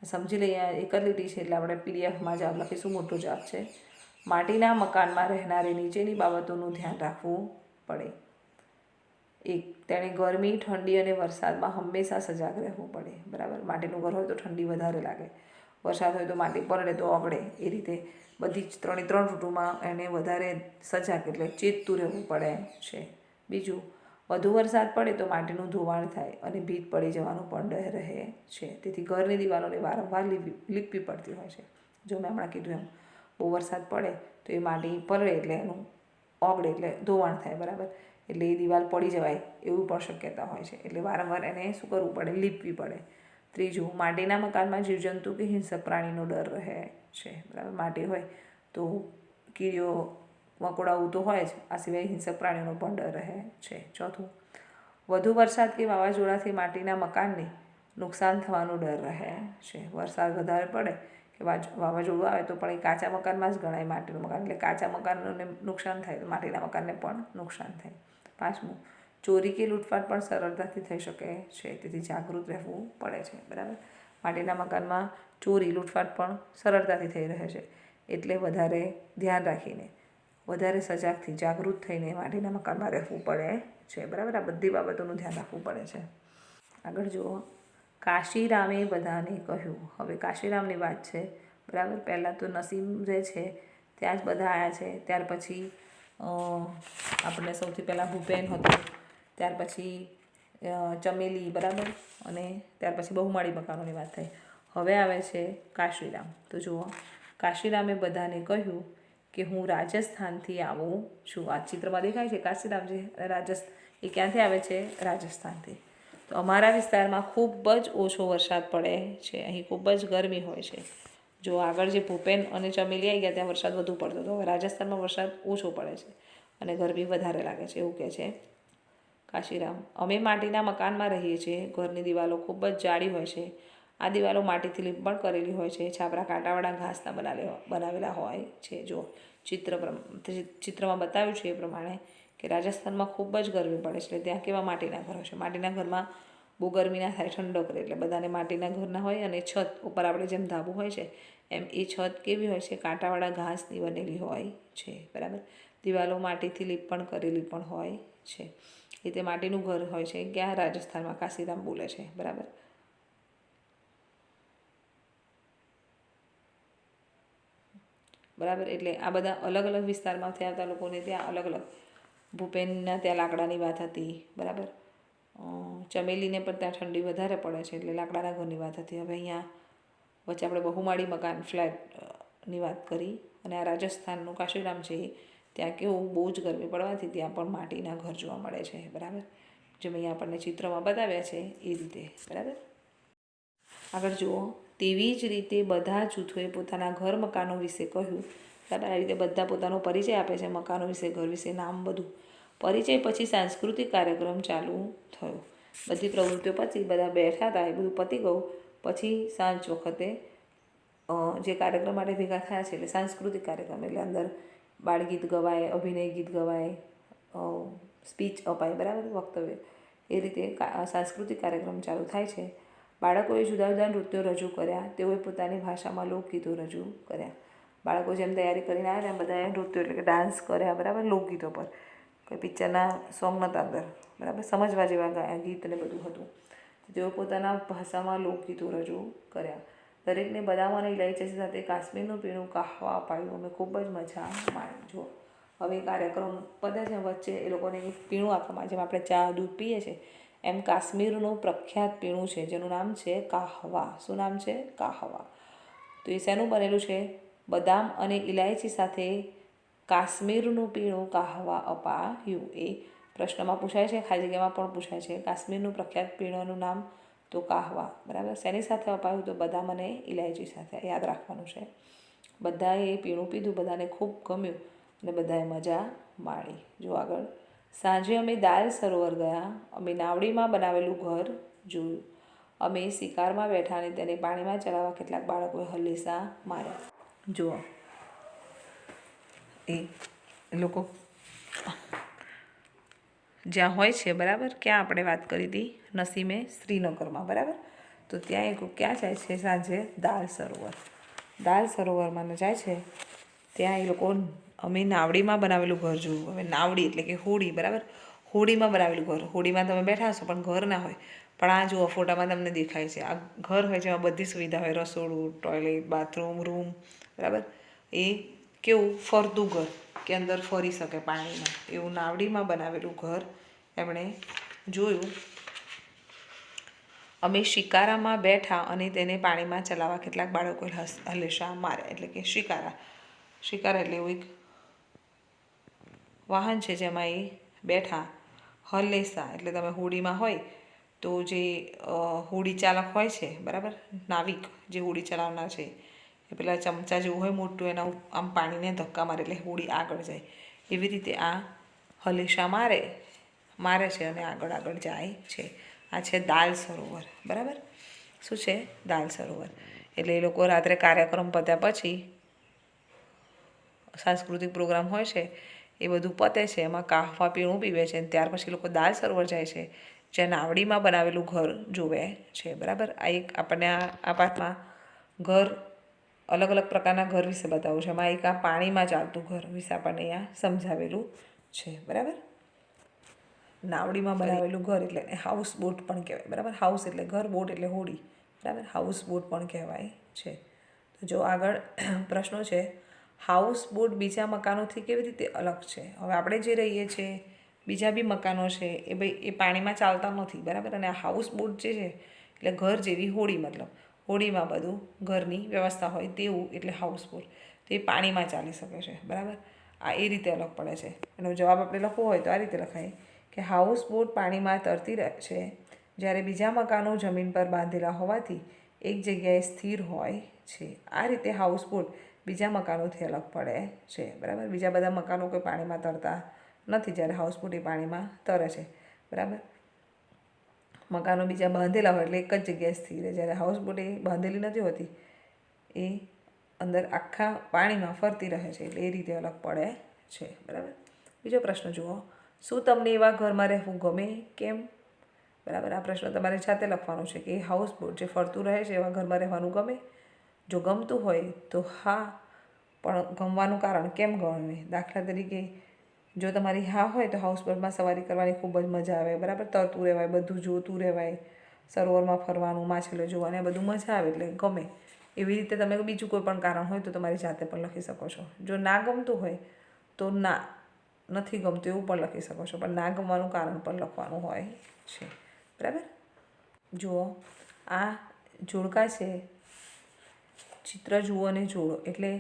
સમજી લઈએ. એક જ લીટી છે એટલે આપણે પીડીએફમાં જવાબ લખીશું. મોટો જવાબ છે, માટીના મકાનમાં રહેનારે નીચેની બાબતોનું ધ્યાન રાખવું પડે. 1, તેણે ગરમી, ઠંડી અને વરસાદમાં હંમેશા સજાગ રહેવું પડે. બરાબર, માટીનું ઘર હોય તો ઠંડી વધારે લાગે, વરસાદ હોય તો માટી પલળે તો ઓગળે. એ રીતે બધી જ 3 ઋતુમાં એને વધારે સજાગ એટલે ચેતતું રહેવું પડે છે. બીજું, વધુ વરસાદ પડે તો માટીનું ધોવાણ થાય અને ભીત પડી જવાનો પણ ડર રહે છે. તેથી ઘરની દિવાલોને વારંવાર લીપવી પડતી હોય છે. જો મેં હમણાં કીધું એમ, બહુ વરસાદ પડે તો એ માટી પલળે એટલે એનું ઓગળે એટલે ધોવાણ થાય. બરાબર, એટલે એ દિવાલ પડી જવાય એવું પણ શક્યતા હોય છે. એટલે વારંવાર એને શું કરવું પડે? લીપવી પડે. ત્રીજું, માટીના મકાનમાં જીવજંતુ કે હિંસક પ્રાણીનો ડર રહે છે. બરાબર, માટી હોય તો કીડીઓ, મકોડાઓ તો હોય જ, આ સિવાય હિંસક પ્રાણીઓનો પણ ડર રહે છે. ચોથું, વધુ વરસાદ કે વાવાઝોડાથી માટીના મકાનને નુકસાન થવાનો ડર રહે છે. વરસાદ વધારે પડે કે વાવાઝોડું આવે તો પણ એ કાચા મકાનમાં જ ગણાય માટીનું મકાન, એટલે કાચા મકાનને નુકસાન થાય તો માટીના મકાનને પણ નુકસાન થાય. 5મું, ચોરી કે લૂંટફાટ પણ સરળતાથી થઈ શકે છે, તેથી જાગૃત રહેવું પડે છે. બરાબર, માટીના મકાનમાં ચોરી, લૂંટફાટ પણ સરળતાથી થઈ રહે છે, એટલે વધારે ધ્યાન રાખીને, વધારે સજાગથી, જાગૃત થઈને માટીના મકાનમાં રહેવું પડે છે. બરાબર, આ બધી બાબતોનું ધ્યાન રાખવું પડે છે. આગળ જુઓ, કાશીરામે બધાને કહ્યું. હવે કાશીરામની વાત છે. બરાબર, પહેલાં તો નસીમ રહે છે ત્યાં જ બધા આવ્યા છે. ત્યાર પછી આપણે સૌથી પહેલાં ભૂપેન હતું, ત્યાર પછી ચમેલી, બરાબર, અને ત્યાર પછી બહુમાળી મકાનોની વાત થઈ. હવે આવે છે કાશીરામ. તો જુઓ, કાશીરામે બધાને કહ્યું કે હું રાજસ્થાનથી આવું છું. આ ચિત્રમાં દેખાય છે કાશીરામજી. એ ક્યાંથી આવે છે? રાજસ્થાનથી. તો અમારા વિસ્તારમાં ખૂબ જ ઓછો વરસાદ પડે છે, અહીં ખૂબ જ ગરમી હોય છે. જો આગળ જે ભૂપેન અને ચમેલી આવી ગયા ત્યાં વરસાદ વધુ પડતો હતો, હવે રાજસ્થાનમાં વરસાદ ઓછો પડે છે અને ગરમી વધારે લાગે છે, એવું કહે છે કાશીરામ. અમે માટીના મકાનમાં રહીએ છીએ. ઘરની દિવાલો ખૂબ જ જાડી હોય છે. આ દિવાલો માટીથી લીંપણ કરેલી હોય છે. છાપરા કાંટાવાળા ઘાસના બનાવેલા હોય છે. જો ચિત્રમાં બતાવ્યું છે એ પ્રમાણે કે રાજસ્થાનમાં ખૂબ જ ગરમી પડે છે, એટલે ત્યાં કેવા માટીના ઘર હોય છે. માટીના ઘરમાં બહુ ગરમી ના થાય, ઠંડક રહે, એટલે બધાને માટીના ઘરના હોય. અને છત ઉપર આપણે જેમ ધાબુ હોય છે એમ એ છત કેવી હોય છે? કાંટાવાળા ઘાસની બનેલી હોય છે. બરાબર, દિવાલો માટીથી લીંપણ કરેલી પણ હોય છે. એ રીતે માટીનું ઘર હોય છે. ક્યાં? રાજસ્થાનમાં. કાશીરામ બોલે છે. બરાબર, બરાબર, એટલે આ બધા અલગ અલગ વિસ્તારમાંથી આવતા લોકોને ત્યાં અલગ અલગ. ભૂપેનના ત્યાં લાકડાની વાત હતી. બરાબર, ચમેલીને પણ ત્યાં ઠંડી વધારે પડે છે એટલે લાકડાના ઘરની વાત હતી. હવે અહીંયા વચ્ચે આપણે બહુમાળી મકાન ફ્લેટની વાત કરી, અને આ રાજસ્થાનનું કાશીરામ છે ત્યાં કેવું બહુ જ ગરમી પડવાથી ત્યાં પણ માટીના ઘર જોવા મળે છે, બરાબર, જેમ અહીંયા આપણને ચિત્રમાં બતાવ્યા છે એ રીતે, બરાબર. આગળ જુઓ, તેવી જ રીતે બધા જૂથોએ પોતાના ઘર મકાનો વિશે કહ્યું, બરાબર. આ રીતે બધા પોતાનો પરિચય આપે છે, મકાનો વિશે, ઘર વિશે, નામ બધું. પરિચય પછી સાંસ્કૃતિક કાર્યક્રમ ચાલુ થયો. બધી પ્રવૃત્તિઓ પછી બધા બેઠા હતા, એ બધું પતી ગયું. પછી સાંજ વખતે જે કાર્યક્રમ માટે ભેગા થયા છે એટલે સાંસ્કૃતિક કાર્યક્રમ, એટલે અંદર બાળગીત ગવાય, અભિનય ગીત ગવાય, સ્પીચ અપાય, બરાબર, વક્તવ્ય, એ રીતે સાંસ્કૃતિક કાર્યક્રમ ચાલુ થાય છે. બાળકોએ જુદા જુદા નૃત્યો રજૂ કર્યા, તેઓએ પોતાની ભાષામાં લોકગીતો રજૂ કર્યા. બાળકો જેમ તૈયારી કરીને આવ્યા એમ બધાએ નૃત્યો એટલે કે ડાન્સ કર્યા, બરાબર, લોકગીતો પર. કોઈ પિક્ચરના સોંગ નહોતા અંદર, બરાબર, સમજવા જેવા ગીત ને બધું હતું. તેઓ પોતાના ભાષામાં લોકગીતો રજૂ કર્યા. દરેકને બદામ અને ઇલાયચી સાથે કાશ્મીરનું પીણું કાહવા અપાયું. અમે ખૂબ જ મજા માણી. જુઓ, હવે કાર્યક્રમ પતે છે, વચ્ચે એ લોકોને પીણું આપવામાં, જેમ આપણે ચા દૂધ પીએ છીએ એમ કાશ્મીરનું પ્રખ્યાત પીણું છે જેનું નામ છે કાહવા. શું નામ છે? કાહવા. તો એ શેનું બનેલું છે? બદામ અને ઇલાયચી સાથે કાશ્મીરનું પીણું કાહવા અપાયું. એ પ્રશ્નમાં પૂછાય છે, ખાલી જગ્યામાં પણ પૂછાય છે. કાશ્મીરનું પ્રખ્યાત પીણાનું નામ તો કાહવા, બરાબર. શેની સાથે અપાયું? તો બદામ અને ઇલાયચી સાથે. યાદ રાખવાનું છે. બધાએ પીણું પીધું, બધાને ખૂબ ગમ્યું અને બધાએ મજા માણી. જો આગળ, સાંજે અમે દાલ સરોવર ગયા. અમે નાવડીમાં બનાવેલું ઘર જોયું. અમે શિકારમાં બેઠા અને તેને પાણીમાં ચલાવવા કેટલાક બાળકોએ હલેસા માર્યા. જુઓ, એ લોકો જ્યાં હોય છે, બરાબર, ક્યાં આપણે વાત કરી હતી? નસીમે શ્રીનગરમાં, બરાબર. તો ત્યાં એક ક્યાં જાય છે સાંજે? દાલ સરોવર. દાલ સરોવરમાં જાય છે ત્યાં એ લોકો અમે નાવડીમાં બનાવેલું ઘર જોયું. હવે નાવડી એટલે કે હોડી, બરાબર, હોડીમાં બનાવેલું ઘર. હોડીમાં તમે બેઠા હશો પણ ઘર ના હોય. પણ આ જુઓ ફોટામાં તમને દેખાય છે, આ ઘર હોય જેમાં બધી સુવિધા હોય, રસોડું, ટોયલેટ, બાથરૂમ, રૂમ, બરાબર. એ કેવું ફરતું ઘર કે અંદર ફરી શકે પાણીમાં, એવું નાવડીમાં બનાવેલું ઘર એમણે જોયું. અમે શિકારામાં બેઠા અને તેને પાણીમાં ચલાવવા કેટલાક બાળકોએ હલેસા માર્યા. એટલે કે શિકારા, શિકારા એટલે એવું એક વાહન છે જેમાં એ બેઠા. હલેસા એટલે તમે હોડીમાં હોય તો જે હોડી ચાલક હોય છે, બરાબર, નાવિક જે હોડી ચલાવનાર છે, એ પેલા ચમચા જેવું હોય મોટું, એના આમ પાણીને ધક્કા મારે એટલે હોડી આગળ જાય. એવી રીતે આ હલેસા મારે છે અને આગળ આગળ જાય છે. આ છે દાલ સરોવર, બરાબર. શું છે? દાલ સરોવર. એટલે એ લોકો રાત્રે કાર્યક્રમ પત્યા પછી સાંસ્કૃતિક પ્રોગ્રામ હોય છે એ બધું પતે છે, એમાં કાહવા પીણું પીવે છે, ત્યાર પછી લોકો દાલ સરોવર જાય છે જ્યાં નાવડીમાં બનાવેલું ઘર જોવે છે, બરાબર. આ એક આપણને આ પાઠમાં ઘર, અલગ અલગ પ્રકારના ઘર વિશે બતાવ્યું છે. એમાં એક આ પાણીમાં ચાલતું ઘર વિશે આપણને અહીંયા સમજાવેલું છે, બરાબર. નાવડીમાં બનાવેલું ઘર એટલે હાઉસ બોટ પણ કહેવાય, બરાબર. હાઉસ એટલે ઘર, બોટ એટલે હોડી, બરાબર. હાઉસ બોટ પણ કહેવાય છે. તો જો આગળ પ્રશ્નો છે, હાઉસ બોટ બીજા મકાનોથી કેવી રીતે અલગ છે? હવે આપણે જે રહીએ છીએ, બીજા બી મકાનો છે, એ ભાઈ એ પાણીમાં ચાલતા નથી, બરાબર. અને આ હાઉસ બોટ જે છે એટલે ઘર જેવી હોડી, મતલબ હોડીમાં બધું ઘરની વ્યવસ્થા હોય તેવું, એટલે હાઉસ બોટ. તો એ પાણીમાં ચાલી શકે છે, બરાબર. આ એ રીતે અલગ પડે છે. એનો જવાબ આપણે લખવો હોય તો આ રીતે લખાય કે હાઉસ બોટ પાણીમાં તરતી રહે છે, જ્યારે બીજા મકાનો જમીન પર બાંધેલા હોવાથી એક જગ્યાએ સ્થિર હોય છે. આ રીતે હાઉસ બોટ બીજા મકાનોથી અલગ પડે છે, બરાબર. બીજા બધા મકાનો કોઈ પાણીમાં તરતા નથી, જ્યારે હાઉસબોટ એ પાણીમાં તરે છે, બરાબર. મકાનો બીજા બાંધેલા હોય એટલે એક જ જગ્યાએ સ્થિર રહે, જ્યારે હાઉસબોટ એ બાંધેલી નથી હોતી, એ અંદર આખા પાણીમાં ફરતી રહે છે, એટલે એ રીતે અલગ પડે છે, બરાબર. બીજો પ્રશ્ન જુઓ, શું તમને એવા ઘરમાં રહેવું ગમે? કેમ? બરાબર. આ પ્રશ્ન તમારે જાતે લખવાનો છે કે હાઉસબોટ જે ફરતું રહે છે એવા ઘરમાં રહેવાનું ગમે? જો ગમતું હોય તો હા, પણ ગમવાનું કારણ કેમ ગમે? દાખલા તરીકે જો તમારી હા હોય તો હાઉસબોટમાં સવારી કરવાની ખૂબ જ મજા આવે, બરાબર. તરતું રહેવાય, બધું જોતું રહેવાય, સરોવરમાં ફરવાનું, માછલીઓ જોવાની, આ બધું મજા આવે એટલે ગમે. એવી રીતે તમે બીજું કોઈ પણ કારણ હોય તો તમારી જાતે પણ લખી શકો છો. જો ના ગમતું હોય તો ના, નથી ગમતું એવું પણ લખી શકો છો, પણ ના ગમવાનું કારણ પણ લખવાનું હોય છે, બરાબર. જુઓ, આ જોડકા છે ચિત્ર જુઓ અને જોડો, એટલે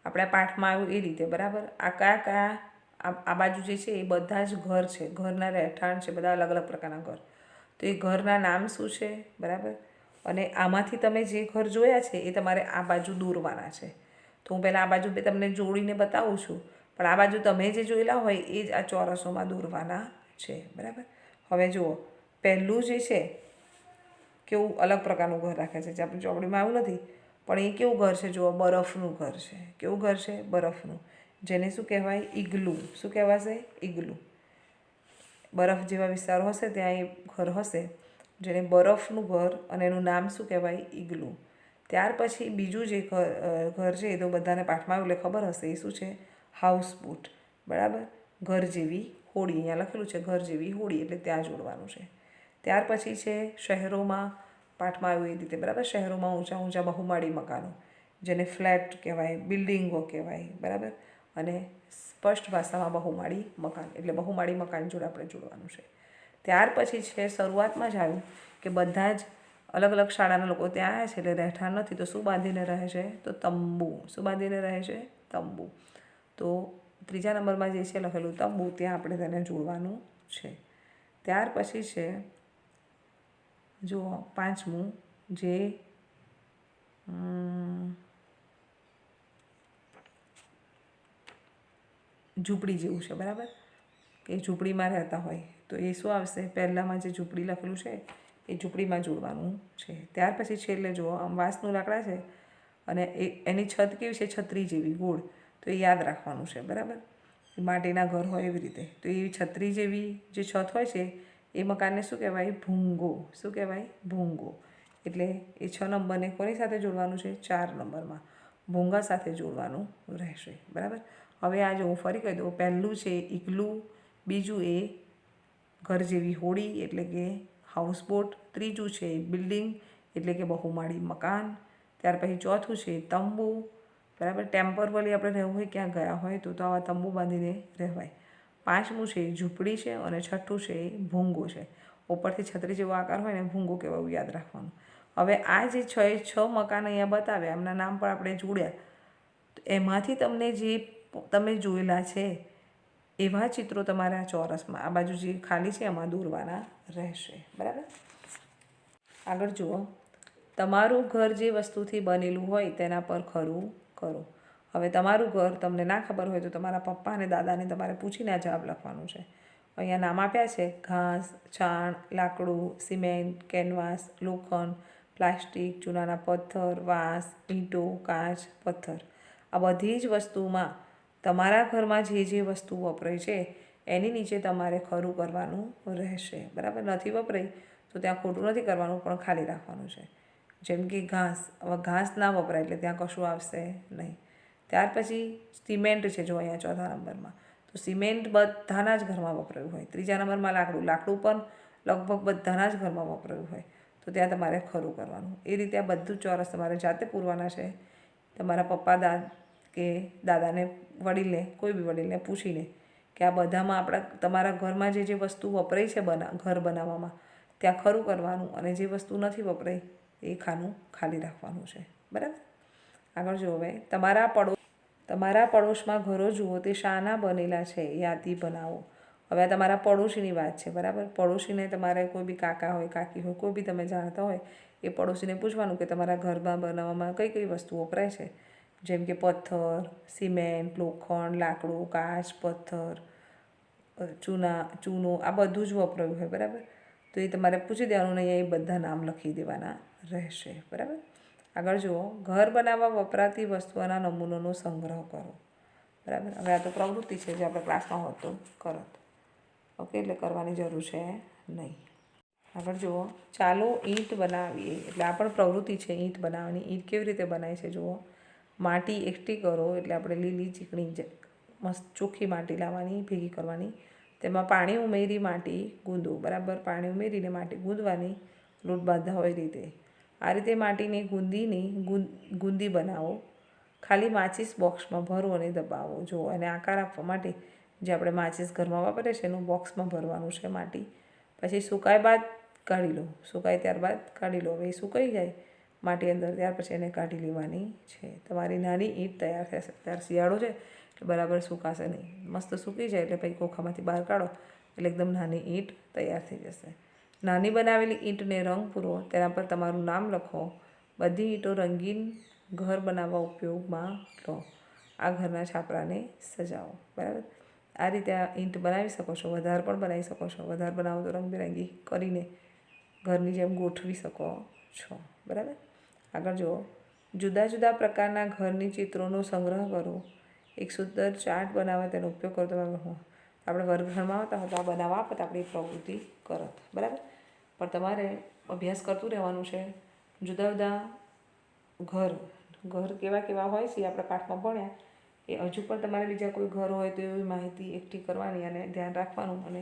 આપણા પાઠમાં આવ્યું એ રીતે, બરાબર. આ કયા કયા આ બાજુ જે છે એ બધા જ ઘર છે, ઘરના રહેઠાણ છે, બધા અલગ અલગ પ્રકારના ઘર. તો એ ઘરના નામ શું છે, બરાબર. અને આમાંથી તમે જે ઘર જોયા છે એ તમારે આ બાજુ દોરવાના છે. તો હું પહેલાં આ બાજુ તમને જોડીને બતાવું છું, પણ આ બાજુ તમે જે જોયેલા હોય એ જ આ ચોરસોમાં દોરવાના છે, બરાબર. હવે જુઓ, પહેલું જે છે કેવું અલગ પ્રકારનું ઘર રાખે છે, જે આપણી ચોપડીમાં આવું નથી, પણ એ કેવું ઘર છે જુઓ, બરફનું ઘર છે. કેવું ઘર છે? બરફનું. જેને શું કહેવાય? ઇગ્લું. શું કહેવાશે? ઇગ્લું. બરફ જેવા વિસ્તારો હશે ત્યાં એ ઘર હશે, જેને બરફનું ઘર, અને એનું નામ શું કહેવાય? ઇગ્લું. ત્યાર પછી બીજું જે ઘર છે એ તો બધાને પાઠમાં આવ્યું એટલે ખબર હશે, એ શું છે? હાઉસબોટ, બરાબર. ઘર જેવી હોડી, અહીંયા લખેલું છે ઘર જેવી હોડી, એટલે ત્યાં જોડવાનું છે. ત્યાર પછી છે શહેરોમાં, પાઠમાં આવ્યું એ રીતે, બરાબર. શહેરોમાં ઊંચા ઊંચા બહુમાળી મકાનો, જેને ફ્લેટ કહેવાય, બિલ્ડિંગો કહેવાય, બરાબર. અને સ્પષ્ટ ભાષામાં બહુમાળી મકાન, એટલે બહુમાળી મકાન જોડે આપણે જોડવાનું છે. ત્યાર પછી છે, શરૂઆતમાં જ આવ્યું કે બધા જ અલગ અલગ શાળાના લોકો ત્યાં આવ્યા છે, એટલે રહેઠાણ નથી, તો શું બાંધીને રહે છે? તો તંબુ. શું બાંધીને રહે છે? તંબુ. તો ત્રીજા નંબરમાં જે છે લખેલું તંબુ, ત્યાં આપણે તેને જોડવાનું છે. ત્યાર પછી છે જુઓ પાંચમું, જે ઝૂંપડી જેવું છે, બરાબર. કે ઝૂંપડીમાં રહેતા હોય તો એ શું આવશે? પહેલાંમાં જે ઝૂંપડી લખેલું છે એ ઝૂંપડીમાં જોડવાનું છે. ત્યાર પછી છેલ્લે જુઓ, આમ વાંસનું લાકડા છે અને એની છત કેવી છે? છત્રી જેવી ગોળ. તો એ યાદ રાખવાનું છે, બરાબર. માટીના ઘર હોય એવી રીતે. તો એ છત્રી જેવી જે છત હોય છે એ મકાનને શું કહેવાય? ભૂંગો. શું કહેવાય? ભૂંગો. એટલે એ 6 નંબરને કોની સાથે જોડવાનું છે? 4 નંબરમાં ભૂંગા સાથે જોડવાનું રહેશે, બરાબર. હવે આ જો હું ફરી કહી દઉં, પહેલું છે ઇગ્લું, બીજું એ ઘર જેવી હોડી એટલે કે હાઉસબોટ, ત્રીજું છે બિલ્ડિંગ એટલે કે બહુમાળી મકાન, ત્યાર પછી ચોથું છે તંબુ, બરાબર. ટેમ્પરરી આપણે રહેવું હોય, ક્યાં ગયા હોય તો આવા તંબુ બાંધીને રહેવાય. પાંચમું છે ઝૂંપડી છે, અને છઠ્ઠું છે ભૂંગો છે. ઉપરથી છત્રી જેવો આકાર હોય ને, ભૂંગો કહેવાય, યાદ રાખવાનું. હવે આ જે 6 મકાન અહીંયા બતાવ્યા, એમના નામ પણ આપણે જોડ્યા, તો એમાંથી તમને જે તમે જોયેલા છે એવા ચિત્રો તમારા ચોરસમાં આ બાજુ જે ખાલી છે એમાં દોરવાના રહેશે, બરાબર. આગળ જુઓ, તમારું ઘર જે વસ્તુથી બનેલું હોય તેના પર ખરું કરો. હવે તમારું ઘર તમને ના ખબર હોય તો તમારા પપ્પા અને દાદાને તમારે પૂછીને આ જવાબ લખવાનું છે. અહીંયા નામ આપ્યા છે: ઘાસ, છાણ, લાકડું, સિમેન્ટ, કેનવાસ, લોખંડ, પ્લાસ્ટિક, ચૂનાના પથ્થર, વાંસ, ઈંટો, કાચ, પથ્થર. આ બધી જ વસ્તુમાં તમારા ઘરમાં જે જે વસ્તુ વપરાય છે એની નીચે તમારે ખરું કરવાનું રહેશે, બરાબર. નથી વપરાય તો ત્યાં ખોટું નથી કરવાનું, પણ ખાલી રાખવાનું છે. જેમ કે ઘાસ, હવે ઘાસ ના વપરાય એટલે ત્યાં કશું આવશે નહીં. ત્યાર પછી સિમેન્ટ છે, જો અહીંયા ચોથા નંબરમાં, તો સિમેન્ટ બધાના જ ઘરમાં વપરાયું હોય. ત્રીજા નંબરમાં લાકડું, લાકડું પણ લગભગ બધાના જ ઘરમાં વપરાયું હોય, તો ત્યાં તમારે ખરું કરવાનું. એ રીતે આ બધું ચોરસ તમારે જાતે પૂરવાના છે. તમારા પપ્પા કે દાદાને, વડીલને, કોઈ બી વડીલને પૂછીને કે આ બધામાં તમારા ઘરમાં જે જે વસ્તુ વપરાય છે ઘર બનાવવામાં, ત્યાં ખરું કરવાનું, અને જે વસ્તુ નથી વપરાય એ ખાનું ખાલી રાખવાનું છે, બરાબર. આગળ જુઓ, હવે તમારા પડોશમાં ઘરો જુઓ, તે શાના બનેલા છે યાદી બનાવો. હવે આ તમારા પડોશીની વાત છે, બરાબર. પડોશીને તમારે કોઈ બી કાકા હોય, કાકી હોય, કોઈ બી તમે જાણતા હોય એ પડોશીને પૂછવાનું કે તમારા ઘરમાં બનાવવામાં કઈ કઈ વસ્તુ વપરાય છે. જેમ કે પથ્થર, સિમેન્ટ, લોખંડ, લાકડું, કાચ, પથ્થર, ચૂનો, આ બધું જ વપરાયું હોય, બરાબર. તો એ તમારે પૂછી દેવાનું, ને અહીંયા એ બધા નામ લખી દેવાના રહેશે, બરાબર. આગળ જુઓ, ઘર બનાવવા વપરાતી વસ્તુઓના નમૂનાનો સંગ્રહ કરો, બરાબર. હવે આ તો પ્રવૃત્તિ છે જે આપણે ક્લાસમાં હોત તો કરત, ઓકે, એટલે કરવાની જરૂર છે નહીં. આગળ જુઓ, ચાલો ઈંટ બનાવીએ, એટલે આ પણ પ્રવૃત્તિ છે ઈંટ બનાવવાની. ઈંટ કેવી રીતે બનાય છે જુઓ. માટી એકઠી કરો, એટલે આપણે લીલી ચીકણી મસ્ત ચોખ્ખી માટી લાવવાની, ભેગી કરવાની, તેમાં પાણી ઉમેરી માટી ગૂંદો, બરાબર. પાણી ઉમેરીને માટી ગૂંદવાની, લોટ બાંધા હોય રીતે. આ રીતે માટીને ગુંદી બનાવો. ખાલી માચીસ બોક્સમાં ભરો અને દબાવો. જો અને આકાર આપવા માટે જે આપણે માચીસ ઘરમાં વાપરીએ છીએ એનું બોક્સમાં ભરવાનું છે માટી. પછી સુકાય બાદ કાઢી લો, સુકાય ત્યારબાદ કાઢી લો. હવે એ સુકાઈ જાય માટી અંદર, ત્યાર પછી એને કાઢી લેવાની છે. તમારી નાની ઈંટ તૈયાર થશે. ત્યારે શિયાળો છે એટલે બરાબર સુકાશે નહીં. મસ્ત સૂકી જાય એટલે પછી ખોખામાંથી બહાર કાઢો એટલે એકદમ નાની ઈંટ તૈયાર થઈ જશે. નાની બનાવેલી ઈંટને રંગ પૂરો, તેના પર તમારું નામ લખો. બધી ઈંટો રંગીન ઘર બનાવવા ઉપયોગમાં લો. આ ઘરના છાપરાને સજાવો. બરાબર, આ રીતે આ ઈંટ બનાવી શકો છો. વધારે પણ બનાવી શકો છો. વધારે બનાવો તો રંગબેરંગી કરીને ઘરની જેમ ગોઠવી શકો છો. બરાબર, આગળ જુઓ. જુદા જુદા પ્રકારના ઘરની ચિત્રોનો સંગ્રહ કરો. એક સુંદર ચાર્ટ બનાવવા તેનો ઉપયોગ કરો. આપણે વર્ગખંડમાં આવતા હોય તો આ બનાવવા આપત આપણી પ્રવૃત્તિ કરત. બરાબર, પણ તમારે અભ્યાસ કરતું રહેવાનું છે. જુદા જુદા ઘર કેવા કેવા હોય છે આપણે પાઠમાં ભણ્યા, એ હજુ પણ તમારે બીજા કોઈ ઘર હોય તો એવી માહિતી એકઠી કરવાની અને ધ્યાન રાખવાનું અને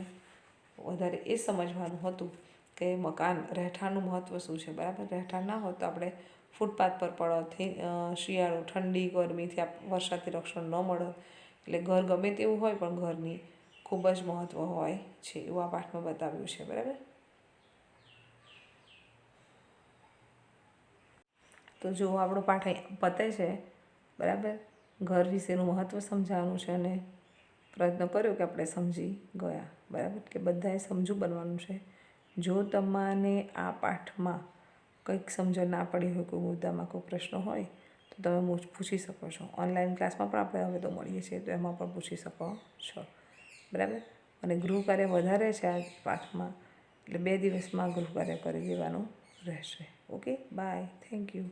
વધારે એ સમજવાનું હતું કે મકાન રહેઠાણનું મહત્ત્વ શું છે. બરાબર, રહેઠાણ ના હોય તો આપણે ફૂટપાથ પર પડવાથી શિયાળો, ઠંડી, ગરમીથી વરસાદથી રક્ષણ ન મળે. એટલે ઘર ગમે તેવું હોય પણ ઘરની ખૂબ જ મહત્ત્વ હોય છે એવું આ પાઠમાં બતાવ્યું છે. બરાબર, તો જો આપણો પાઠ અહીં પતે છે. બરાબર, ઘર વિશેનું મહત્ત્વ સમજાવવાનું છે અને પ્રયત્ન કર્યો કે આપણે સમજી ગયા. બરાબર, કે બધાએ સમજુ બનવાનું છે. જો તમને આ પાઠમાં કંઈક સમજણ ના પડી હોય, કોઈ મુદ્દામાં કોઈ પ્રશ્ન હોય તો તમે પૂછી શકો છો. ઓનલાઈન ક્લાસમાં પણ આપણે હવે તો મળીએ છીએ તો એમાં પણ પૂછી શકો છો. બરાબર, અને ગૃહકાર્ય વધારે છે આ પાઠમાં એટલે 2 દિવસમાં ગૃહકાર્ય કરી દેવાનું રહેશે. Okay, bye, thank you.